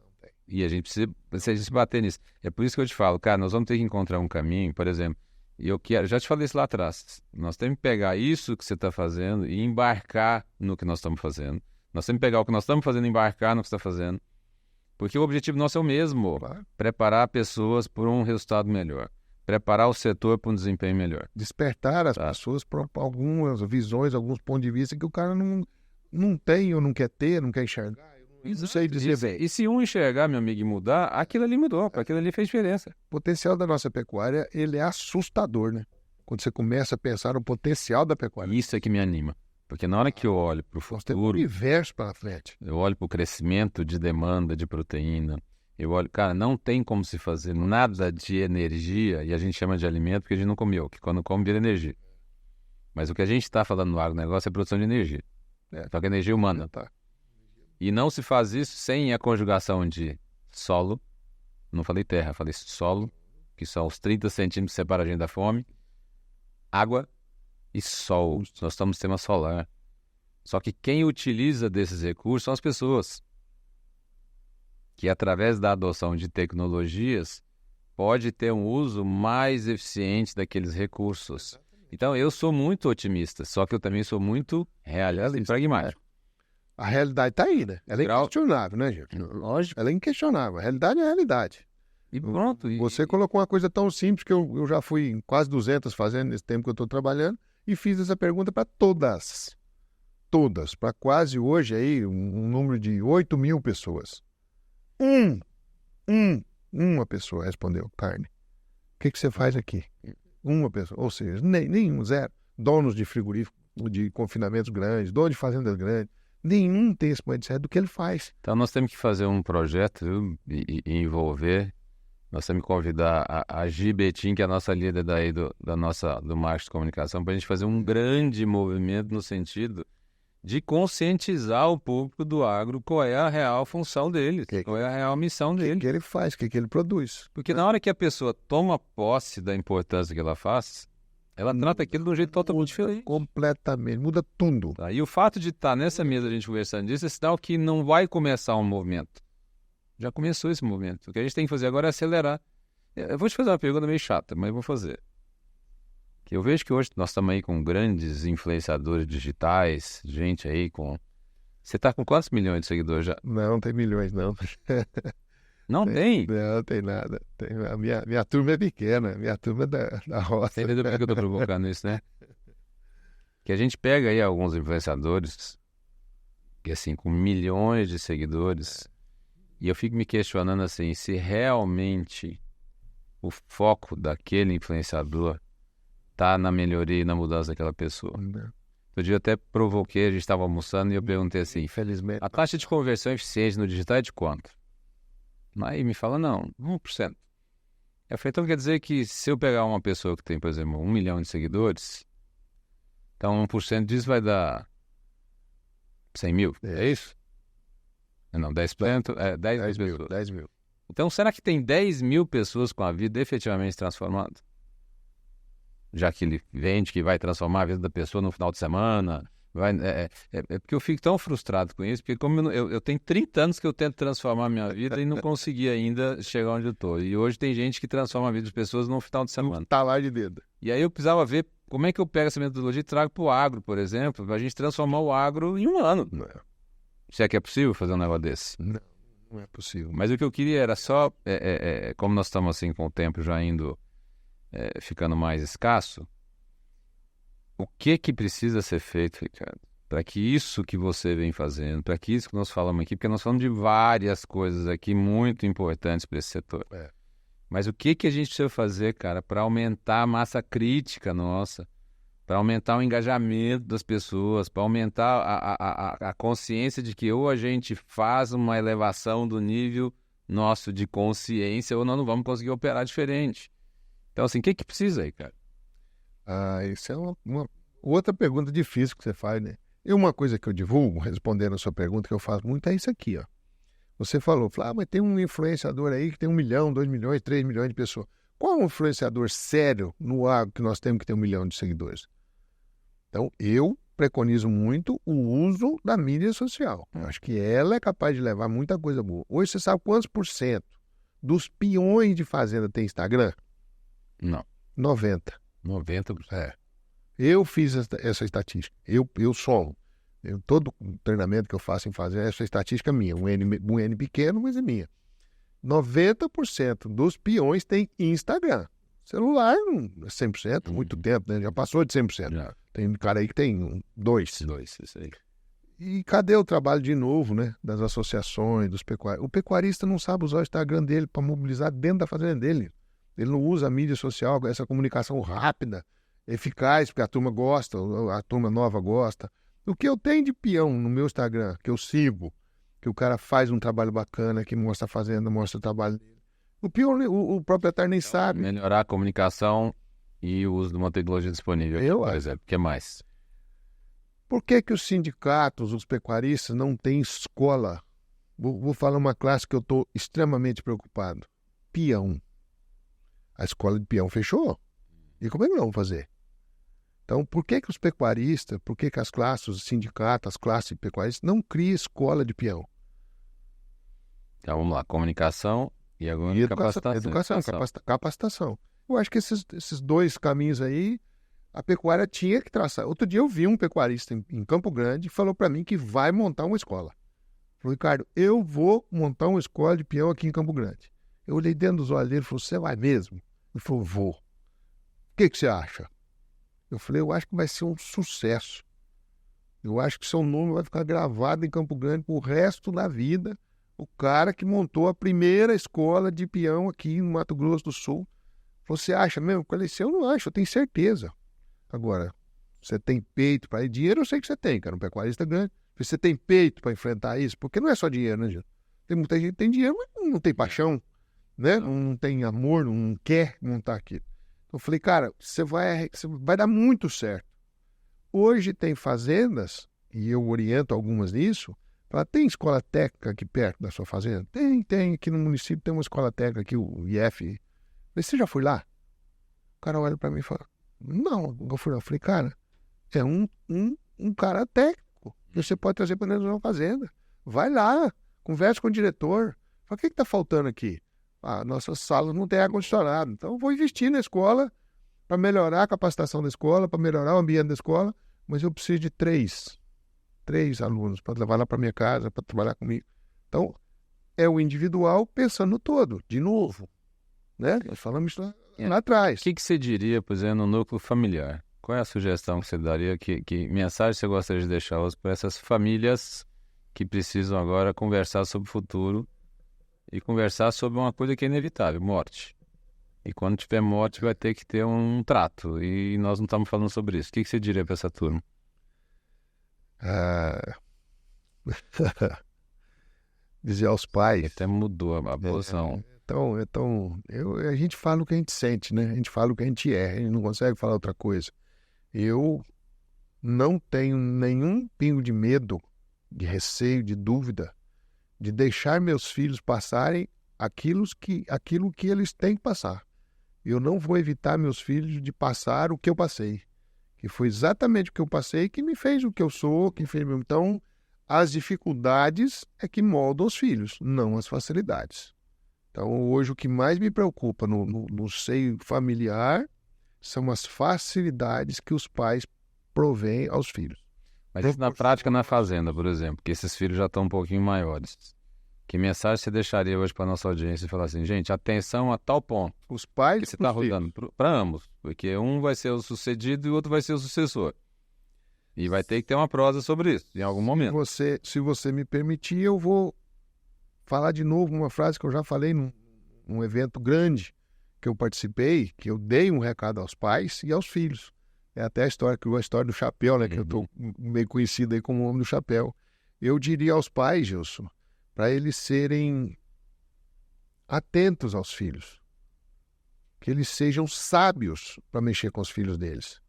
E a gente precisa se bater nisso. É por isso que eu te falo, cara, nós vamos ter que encontrar um caminho, por exemplo, e eu já te falei isso lá atrás, nós temos que pegar isso que você está fazendo e embarcar no que nós estamos fazendo. Nós temos que pegar o que nós estamos fazendo e embarcar no que você está fazendo. Porque o objetivo nosso é o mesmo, preparar pessoas por um resultado melhor. Preparar o setor para um desempenho melhor. Despertar as pessoas para algumas visões, alguns pontos de vista que o cara não tem ou não quer ter, não quer enxergar. Não sei dizer bem. E se um enxergar, meu amigo, e mudar, aquilo ali mudou, aquilo ali fez diferença. O potencial da nossa pecuária, ele é assustador, né? Quando você começa a pensar no potencial da pecuária. Isso é que me anima. Porque na hora que eu olho para o futuro... um universo para frente. Eu olho para o crescimento de demanda de proteína. Eu olho, cara, não tem como se fazer nada de energia, e a gente chama de alimento porque a gente não comeu, que quando come vira energia. Mas o que a gente está falando no agronegócio é produção de energia. Só que energia humana. E não se faz isso sem a conjugação de solo, não falei terra, falei solo, que são os 30 centímetros que separam a gente da fome, água e sol. Nós estamos no sistema solar. Só que quem utiliza desses recursos são as pessoas, que através da adoção de tecnologias pode ter um uso mais eficiente daqueles recursos. Então eu sou muito otimista, só que eu também sou muito realista e pragmático. A realidade está aí, né? Ela é inquestionável, né, gente? Lógico. Ela é inquestionável. A realidade é a realidade. E pronto. Você colocou uma coisa tão simples que eu já fui em quase 200 fazendas nesse tempo que eu estou trabalhando e fiz essa pergunta para todas. Todas. Para quase hoje aí um número de 8 mil pessoas. Uma pessoa respondeu, carne. O que você faz aqui? Uma pessoa. Ou seja, nenhum, zero. Donos de frigorífico, de confinamentos grandes, donos de fazendas grandes. Nenhum tem esse mindset do que ele faz. Então nós temos que fazer um projeto e envolver Nós temos que convidar a Gi Betim, que é a nossa líder daí do marketing de comunicação, para a gente fazer um grande movimento no sentido de conscientizar o público do agro qual é a real função deles, qual é a real missão dele. O que ele faz, o que ele produz. Porque na hora que a pessoa toma posse da importância que ela faz, ela trata aquilo de um jeito totalmente diferente. Completamente, muda tudo. Tá? E o fato de estar nessa mesa a gente conversando disso é sinal que não vai começar um movimento. Já começou esse movimento. O que a gente tem que fazer agora é acelerar. Eu vou te fazer uma pergunta meio chata, mas eu vou fazer. Que eu vejo que hoje nós estamos aí com grandes influenciadores digitais, gente aí com... Você está com quantos milhões de seguidores já? Não tem milhões, não. Não tem? Não tem nada. A minha turma é pequena, minha turma é da roça. Você entendeu por que eu estou provocando isso, né? Que a gente pega aí alguns influenciadores, que assim, com milhões de seguidores, e eu fico me questionando assim, se realmente o foco daquele influenciador tá na melhoria e na mudança daquela pessoa. Não. Outro dia eu até provoquei, a gente estava almoçando e eu perguntei assim, Infelizmente. a taxa de conversão eficiente no digital é de quanto? Aí me fala, não, 1%. Eu falei, então quer dizer que se eu pegar uma pessoa que tem, por exemplo, 1 milhão de seguidores, então 1% disso vai dar 100 mil, é isso? Não, 10%, 10 mil pessoas. 10 mil. Então será que tem 10 mil pessoas com a vida efetivamente transformada? Já que ele vende que vai transformar a vida da pessoa no final de semana... É porque eu fico tão frustrado com isso, porque como eu tenho 30 anos que eu tento transformar a minha vida e não consegui ainda chegar onde eu estou. E hoje tem gente que transforma a vida das pessoas no final de semana. Tá lá de dedo. E aí eu precisava ver como é que eu pego essa metodologia e trago para o agro, por exemplo, para a gente transformar o agro em um ano. Não. Se é que é possível fazer um negócio desse. Não é possível. Mas o que eu queria era só, como nós estamos assim com o tempo já indo, ficando mais escasso, o que precisa ser feito, Ricardo, para que isso que você vem fazendo, para que isso que nós falamos aqui, porque nós falamos de várias coisas aqui muito importantes para esse setor. Mas o que a gente precisa fazer, cara, para aumentar a massa crítica nossa, para aumentar o engajamento das pessoas, para aumentar a consciência de que ou a gente faz uma elevação do nível nosso de consciência ou nós não vamos conseguir operar diferente. Então, assim, o que precisa aí, cara? Isso é uma outra pergunta difícil que você faz, né? E uma coisa que eu divulgo, respondendo a sua pergunta, que eu faço muito, é isso aqui, ó. Você falou, mas tem um influenciador aí que tem 1 milhão, 2 milhões, 3 milhões de pessoas. Qual é um influenciador sério no agro que nós temos que ter 1 milhão de seguidores? Então, eu preconizo muito o uso da mídia social. Eu acho que ela é capaz de levar muita coisa boa. Hoje, você sabe quantos % dos peões de fazenda tem Instagram? Não. 90%. 90%? Eu fiz essa estatística. Eu somo. Todo treinamento que eu faço em fazenda, essa estatística é minha. Um N pequeno, mas é minha. 90% dos peões tem Instagram. Celular, não é 100%, muito tempo, né? Já passou de 100%. Já. Tem cara aí que tem 2%. Isso aí. E cadê o trabalho de novo, né? Das associações, dos pecuaristas? O pecuarista não sabe usar o Instagram dele para mobilizar dentro da fazenda dele. Ele não usa a mídia social, essa comunicação rápida, eficaz, porque a turma gosta, a turma nova gosta. O que eu tenho de peão no meu Instagram, que eu sigo, que o cara faz um trabalho bacana, que mostra a fazenda, mostra o trabalho dele. O peão, o proprietário nem sabe. Melhorar a comunicação e o uso de uma tecnologia disponível, por exemplo. O que mais? Por que os sindicatos, os pecuaristas, não têm escola? Vou falar uma classe que eu estou extremamente preocupado. Peão. A escola de peão fechou. E como é que nós vamos fazer? Então, por que os pecuaristas, por que as classes, os sindicatos, as classes pecuaristas não criam escola de peão? Então, vamos lá. Comunicação e agora capacitação. Eu acho que esses dois caminhos aí, a pecuária tinha que traçar. Outro dia eu vi um pecuarista em Campo Grande e falou para mim que vai montar uma escola. Falou, Ricardo, eu vou montar uma escola de peão aqui em Campo Grande. Eu olhei dentro dos olhos dele e falei, você vai mesmo? Ele falou, vou. O que você acha? Eu falei, eu acho que vai ser um sucesso. Eu acho que seu nome vai ficar gravado em Campo Grande pro resto da vida. O cara que montou a primeira escola de peão aqui no Mato Grosso do Sul. Você acha mesmo? Eu falei, eu não acho, eu tenho certeza. Agora, você tem peito para ir? Dinheiro eu sei que você tem, cara, um pecuarista grande. Você tem peito para enfrentar isso? Porque não é só dinheiro, né, gente? Tem muita gente que tem dinheiro, mas não tem paixão. né? Não tem amor, não quer montar aquilo. Então eu falei, cara, você vai dar muito certo. Hoje tem fazendas, e eu oriento algumas nisso, tem escola técnica aqui perto da sua fazenda? Tem, aqui no município tem uma escola técnica aqui, o IF. Mas você já foi lá? O cara olha para mim e fala, não, nunca fui lá. Eu falei, cara, é um cara técnico que você pode trazer para dentro da sua fazenda. Vai lá, conversa com o diretor. Fala, o que está faltando aqui? Nossas salas não tem ar-condicionado. Então eu vou investir na escola para melhorar a capacitação da escola, para melhorar o ambiente da escola, mas eu preciso de três alunos para levar lá para minha casa, para trabalhar comigo. Então, é o individual pensando no todo, de novo. Né? Nós falamos isso lá atrás. O que você diria, por exemplo, no núcleo familiar? Qual é a sugestão que você daria? Que mensagem você gostaria de deixar hoje para essas famílias que precisam agora conversar sobre o futuro e conversar sobre uma coisa que é inevitável, morte? E quando tiver morte vai ter que ter um trato. E nós não estamos falando sobre isso. O que você diria para essa turma? Dizer aos pais... Até mudou a posição. Então a gente fala o que a gente sente, né? A gente fala o que a gente é. A gente não consegue falar outra coisa. Eu não tenho nenhum pingo de medo, de receio, de dúvida, de deixar meus filhos passarem aquilo que eles têm que passar. Eu não vou evitar meus filhos de passar o que eu passei, que foi exatamente o que eu passei que me fez o que eu sou, que fez meu. Então, as dificuldades é que moldam os filhos, não as facilidades. Então, hoje, o que mais me preocupa no seio familiar são as facilidades que os pais provêm aos filhos. Mas isso na prática, na fazenda, por exemplo, que esses filhos já estão um pouquinho maiores. Que mensagem você deixaria hoje para a nossa audiência e falar assim, gente, atenção a tal ponto. Os pais que você está rodando para ambos, porque um vai ser o sucedido e o outro vai ser o sucessor. E vai ter que ter uma prosa sobre isso, em algum momento. Se você me permitir, eu vou falar de novo uma frase que eu já falei num evento grande que eu participei, que eu dei um recado aos pais e aos filhos. É até a história do chapéu, né? Que eu estou meio conhecido aí como o homem do chapéu. Eu diria aos pais, Gilson, para eles serem atentos aos filhos, que eles sejam sábios para mexer com os filhos deles,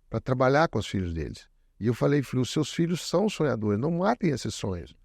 para trabalhar com os filhos deles. E eu falei, filho, os seus filhos são sonhadores, não matem esses sonhos.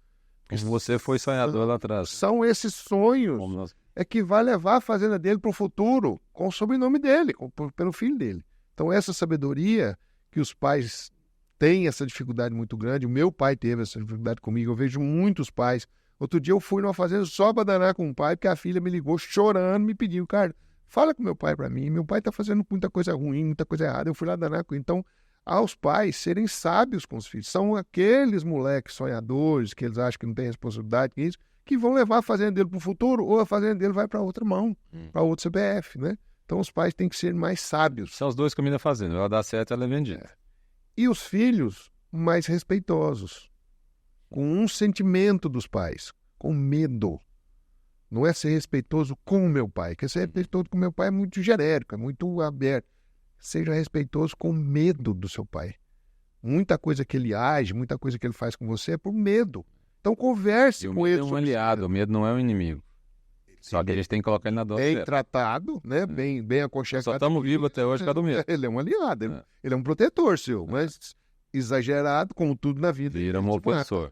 Como você foi sonhador lá atrás. São esses sonhos que vai levar a fazenda dele para o futuro, com o sobrenome dele, pelo filho dele. Então essa sabedoria que os pais têm, essa dificuldade muito grande, o meu pai teve essa dificuldade comigo, eu vejo muitos pais. Outro dia eu fui numa fazenda só para danar com o pai, porque a filha me ligou chorando, me pediu, cara, fala com meu pai para mim, meu pai está fazendo muita coisa ruim, muita coisa errada, eu fui lá danar com ele. Então, aos pais serem sábios com os filhos, são aqueles moleques sonhadores, que eles acham que não tem responsabilidade com isso, que vão levar a fazenda dele para o futuro, ou a fazenda dele vai para outra mão, para outro CPF, né? Então, os pais têm que ser mais sábios. São os dois caminhos da fazenda, ela dá certo, ela é vendida. E os filhos mais respeitosos, com um sentimento dos pais, com medo. Não é ser respeitoso com o meu pai, porque ser respeitoso com o meu pai é muito genérico, é muito aberto. Seja respeitoso com medo do seu pai. Muita coisa que ele age, muita coisa que ele faz com você é por medo. Então converse com ele. O medo é um aliado, o medo não é um inimigo. Só que a gente tem que colocar ele na dose bem certa. Tratado, né? Bem aconchegado. Só estamos vivos até hoje por causa do medo. Ele é um aliado, ele é um protetor seu, mas exagerado, como tudo na vida. Vira um opositor.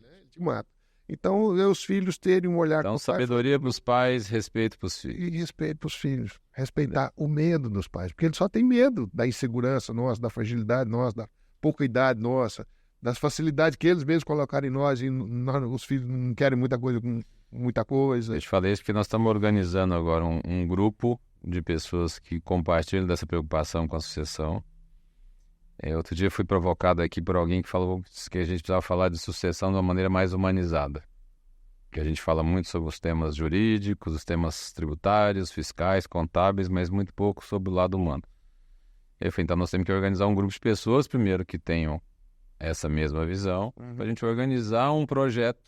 Ele te mata. Então, os filhos terem um olhar... Então, sabedoria para os pais, respeito para os filhos. E respeito para os filhos. Respeitar o medo dos pais. Porque eles só têm medo da insegurança nossa, da fragilidade nossa, da pouca idade nossa, das facilidades que eles mesmos colocaram em nós e os filhos não querem muita coisa. Eu te falei isso porque nós estamos organizando agora um grupo de pessoas que compartilham dessa preocupação com a sucessão. Outro dia fui provocado aqui por alguém que falou que a gente precisava falar de sucessão de uma maneira mais humanizada. Que a gente fala muito sobre os temas jurídicos, os temas tributários, fiscais, contábeis, mas muito pouco sobre o lado humano. Eu falei, então nós temos que organizar um grupo de pessoas, primeiro, que tenham essa mesma visão, para a gente organizar um projeto,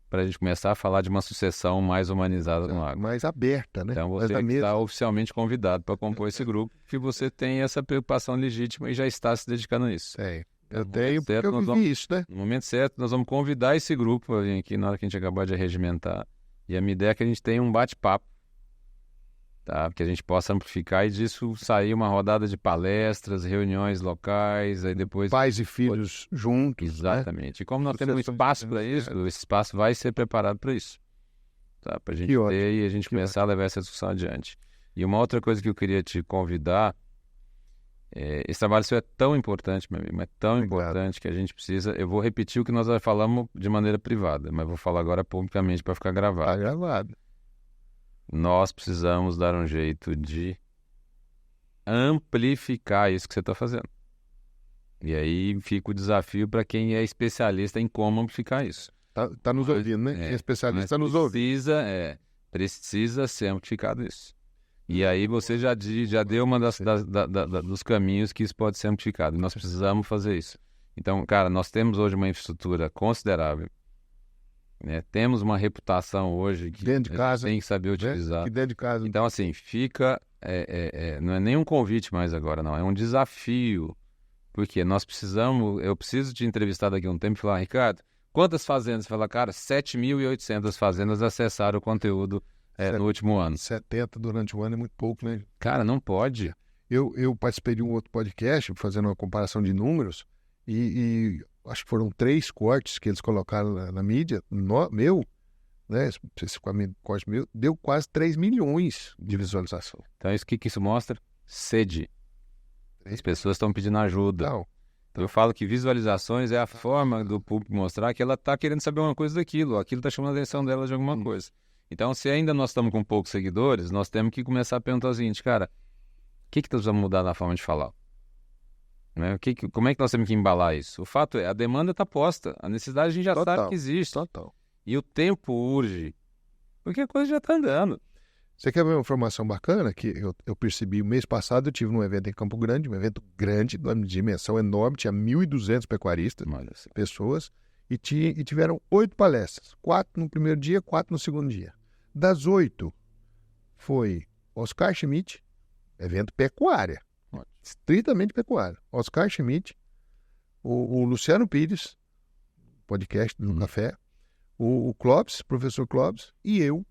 para a gente começar a falar de uma sucessão mais humanizada no agro. Mais aberta, né? Então você está oficialmente convidado para compor esse grupo, que você tem essa preocupação legítima e já está se dedicando a isso. Eu tenho, porque eu vivi isso, né? No momento certo, nós vamos convidar esse grupo a vir aqui na hora que a gente acabar de arregimentar. E a minha ideia é que a gente tenha um bate-papo tá? Que a gente possa amplificar e disso sair uma rodada de palestras, reuniões locais, aí depois... Pais e filhos juntos. Exatamente. Né? E como nós temos um espaço para isso, esse espaço vai ser preparado para isso. Tá? Para a gente ter e a gente começar a levar essa discussão adiante. E uma outra coisa que eu queria te convidar, esse trabalho seu é tão importante, meu amigo, é tão importante que a gente precisa... Eu vou repetir o que nós já falamos de maneira privada, mas vou falar agora publicamente para ficar gravado. Está gravado. Nós precisamos dar um jeito de amplificar isso que você está fazendo. E aí fica o desafio para quem é especialista em como amplificar isso. Tá nos ouvindo, né? Especialista nos ouvindo. Precisa ser amplificado isso. E aí você já deu uma dos caminhos que isso pode ser amplificado. E nós precisamos fazer isso. Então, cara, nós temos hoje uma infraestrutura considerável. Né? Temos uma reputação hoje que dentro de casa, tem que saber utilizar. Dentro de casa. Então, assim, fica... não é nem um convite mais agora, não. É um desafio. Porque nós precisamos... Eu preciso te entrevistar daqui a um tempo e falar, Ricardo, quantas fazendas? Você fala, cara, 7.800 fazendas acessaram o conteúdo no último ano. 70 durante o ano é muito pouco, né? Cara, não pode. Eu participei de um outro podcast, fazendo uma comparação de números, e acho que foram 3 cortes que eles colocaram na mídia, meu, né? Esse corte meu, deu quase 3 milhões de visualização. Então, o que isso mostra? Sede. As pessoas estão pedindo ajuda. Não. Eu falo que visualizações é a forma do público mostrar que ela está querendo saber uma coisa daquilo, aquilo está chamando a atenção dela de alguma coisa. Então, se ainda nós estamos com poucos seguidores, nós temos que começar a perguntar o seguinte, cara, o que nós vamos mudar na forma de falar? Né? Como é que nós temos que embalar isso? O fato é, a demanda está posta, a necessidade a gente já sabe que existe. Total. E o tempo urge, porque a coisa já está andando. Você quer ver uma informação bacana? Que eu percebi, o mês passado eu tive num evento em Campo Grande, um evento grande, de dimensão enorme, tinha 1.200 pecuaristas, pessoas, e tiveram 8 palestras, 4 no primeiro dia, 4 no segundo dia. Das 8, foi Oscar Schmidt, evento pecuária, estritamente pecuária. Oscar Schmidt, o Luciano Pires, podcast do Café, o Clóvis, professor Clóvis, e eu,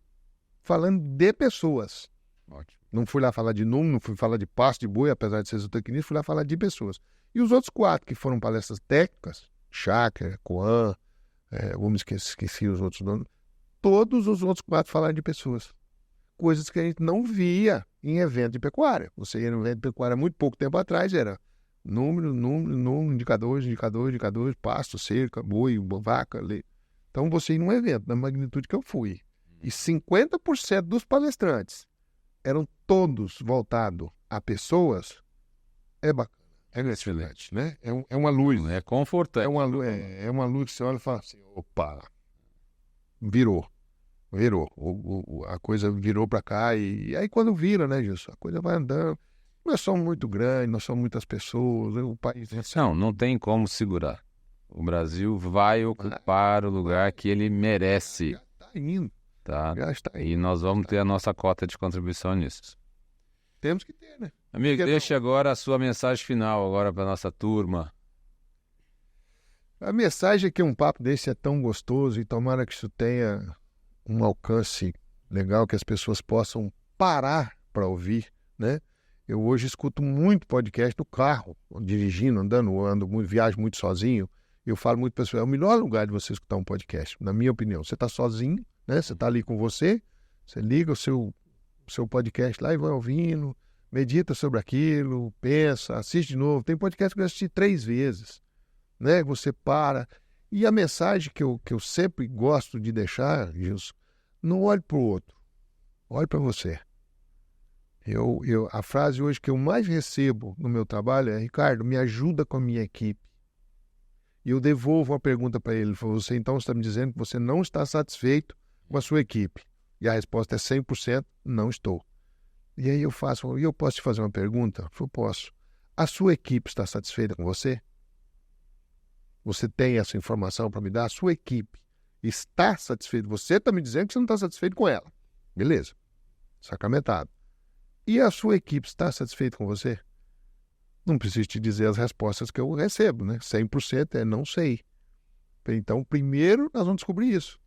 falando de pessoas. Ótimo. Não fui lá falar de número, não fui falar de pasto de boi, apesar de ser zootecnista, fui lá falar de pessoas. E os outros 4 que foram palestras técnicas, Chácara, Coan, esqueci os outros nomes, todos os outros 4 falaram de pessoas. Coisas que a gente não via em evento de pecuária. Você ia no evento de pecuária muito pouco tempo atrás, era número, indicadores, pasto, cerca, boi, vaca, leite. Então você ia num evento da magnitude que eu fui. E 50% dos palestrantes eram todos voltados a pessoas. É bacana. É gratificante, né? É uma luz. É confortante. É uma luz que você olha e fala assim, opa, virou. A coisa virou para cá e aí quando vira, né, Gilson? A coisa vai andando. Nós somos muito grandes, nós somos muitas pessoas, o país... Não tem como segurar. O Brasil vai ocupar o lugar que ele merece. Já está indo. Tá? E nós vamos ter a nossa cota de contribuição nisso. Temos que ter, né? Amigo, deixe agora a sua mensagem final agora para nossa turma. A mensagem é que um papo desse é tão gostoso e tomara que isso tenha um alcance legal, que as pessoas possam parar para ouvir, né? Eu hoje escuto muito podcast no carro, dirigindo, andando, viajo muito sozinho. Eu falo muito para as pessoas, é o melhor lugar de você escutar um podcast, na minha opinião. Você está sozinho, né? Você está ali com você liga o seu podcast lá e vai ouvindo, medita sobre aquilo, pensa, assiste de novo. Tem podcast que eu assisti 3 vezes, né? Você para. E a mensagem que eu sempre gosto de deixar, Gilson, não olhe para o outro, olhe para você. A frase hoje que eu mais recebo no meu trabalho é: Ricardo, me ajuda com a minha equipe. E eu devolvo uma pergunta para ele. Você então está me dizendo que você não está satisfeito com a sua equipe? E a resposta é 100%, não estou. E aí eu posso te fazer uma pergunta? Eu posso. A sua equipe está satisfeita com você? Você tem essa informação para me dar? A sua equipe está satisfeita? Você está me dizendo que você não está satisfeito com ela. Beleza. Sacramentado. E a sua equipe está satisfeita com você? Não preciso te dizer as respostas que eu recebo, né? 100% é não sei. Então, primeiro nós vamos descobrir isso.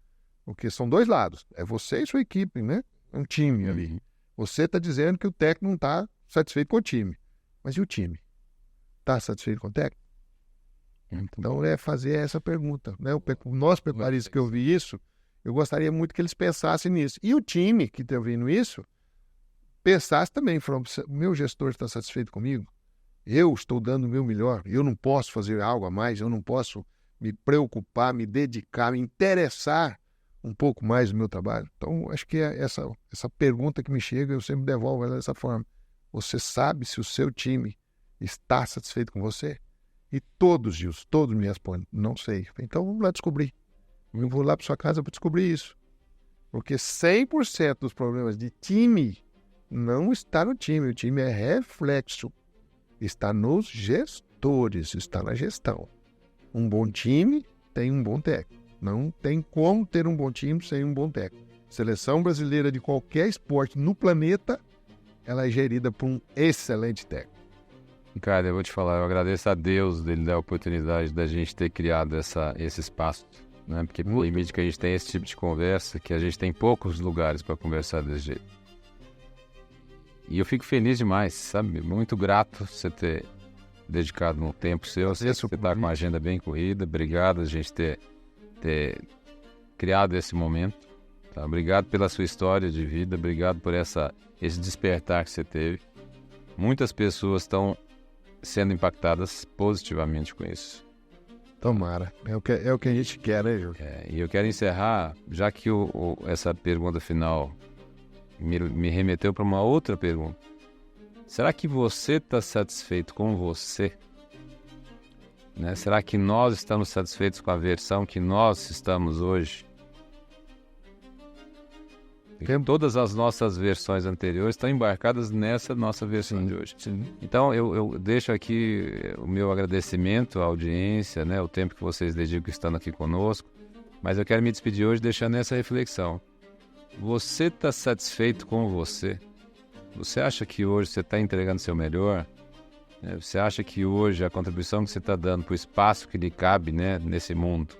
Porque são 2 lados. É você e sua equipe, né? É um time ali. Você está dizendo que o técnico não está satisfeito com o time. Mas e o time? Está satisfeito com o técnico? Então, é fazer essa pergunta. Né? Nós, pecuaristas, que eu vi isso, eu gostaria muito que eles pensassem nisso. E o time que está ouvindo isso, pensasse também, falando, meu gestor está satisfeito comigo? Eu estou dando o meu melhor, eu não posso fazer algo a mais, eu não posso me preocupar, me dedicar, me interessar um pouco mais no meu trabalho. Então, acho que essa pergunta que me chega, eu sempre devolvo ela dessa forma. Você sabe se o seu time está satisfeito com você? E todos, Gilson, todos me respondem, não sei. Então, vamos lá descobrir. Eu vou lá para sua casa para descobrir isso. Porque 100% dos problemas de time não está no time. O time é reflexo. Está nos gestores, está na gestão. Um bom time tem um bom técnico. Não tem como ter um bom time sem um bom técnico. Seleção brasileira de qualquer esporte no planeta, ela é gerida por um excelente técnico. Cara, eu vou te falar, eu agradeço a Deus dele dar a oportunidade da gente ter criado esse espaço, né? Porque permite que a gente tenha esse tipo de conversa, que a gente tem poucos lugares para conversar desse jeito. E eu fico feliz demais, sabe? Muito grato você ter dedicado um tempo seu. Você está com uma agenda bem corrida. Obrigado a gente ter criado esse momento. Tá? Obrigado pela sua história de vida. Obrigado por esse despertar que você teve. Muitas pessoas estão sendo impactadas positivamente com isso. Tomara. É o que a gente quer, né, Júlio? E eu quero encerrar, já que essa pergunta final me remeteu para uma outra pergunta. Será que você está satisfeito com você? Né? Será que nós estamos satisfeitos com a versão que nós estamos hoje? Todas as nossas versões anteriores estão embarcadas nessa nossa versão de hoje. Sim. Então, eu deixo aqui o meu agradecimento à audiência, né, o tempo que vocês dedicam estando aqui conosco, mas eu quero me despedir hoje deixando essa reflexão. Você está satisfeito com você? Você acha que hoje você está entregando seu melhor? Você acha que hoje a contribuição que você está dando para o espaço que lhe cabe, né, nesse mundo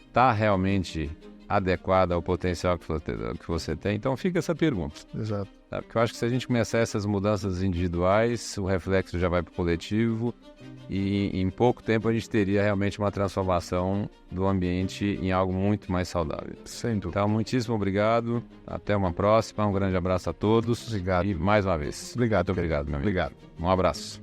está realmente adequada ao potencial que você tem? Então fica essa pergunta. Exato. Tá? Porque eu acho que se a gente começar essas mudanças individuais, o reflexo já vai para o coletivo e em pouco tempo a gente teria realmente uma transformação do ambiente em algo muito mais saudável. Sem dúvida. Então, muitíssimo obrigado. Até uma próxima. Um grande abraço a todos. Obrigado. E mais uma vez. Obrigado. Muito obrigado, meu amigo. Obrigado. Um abraço.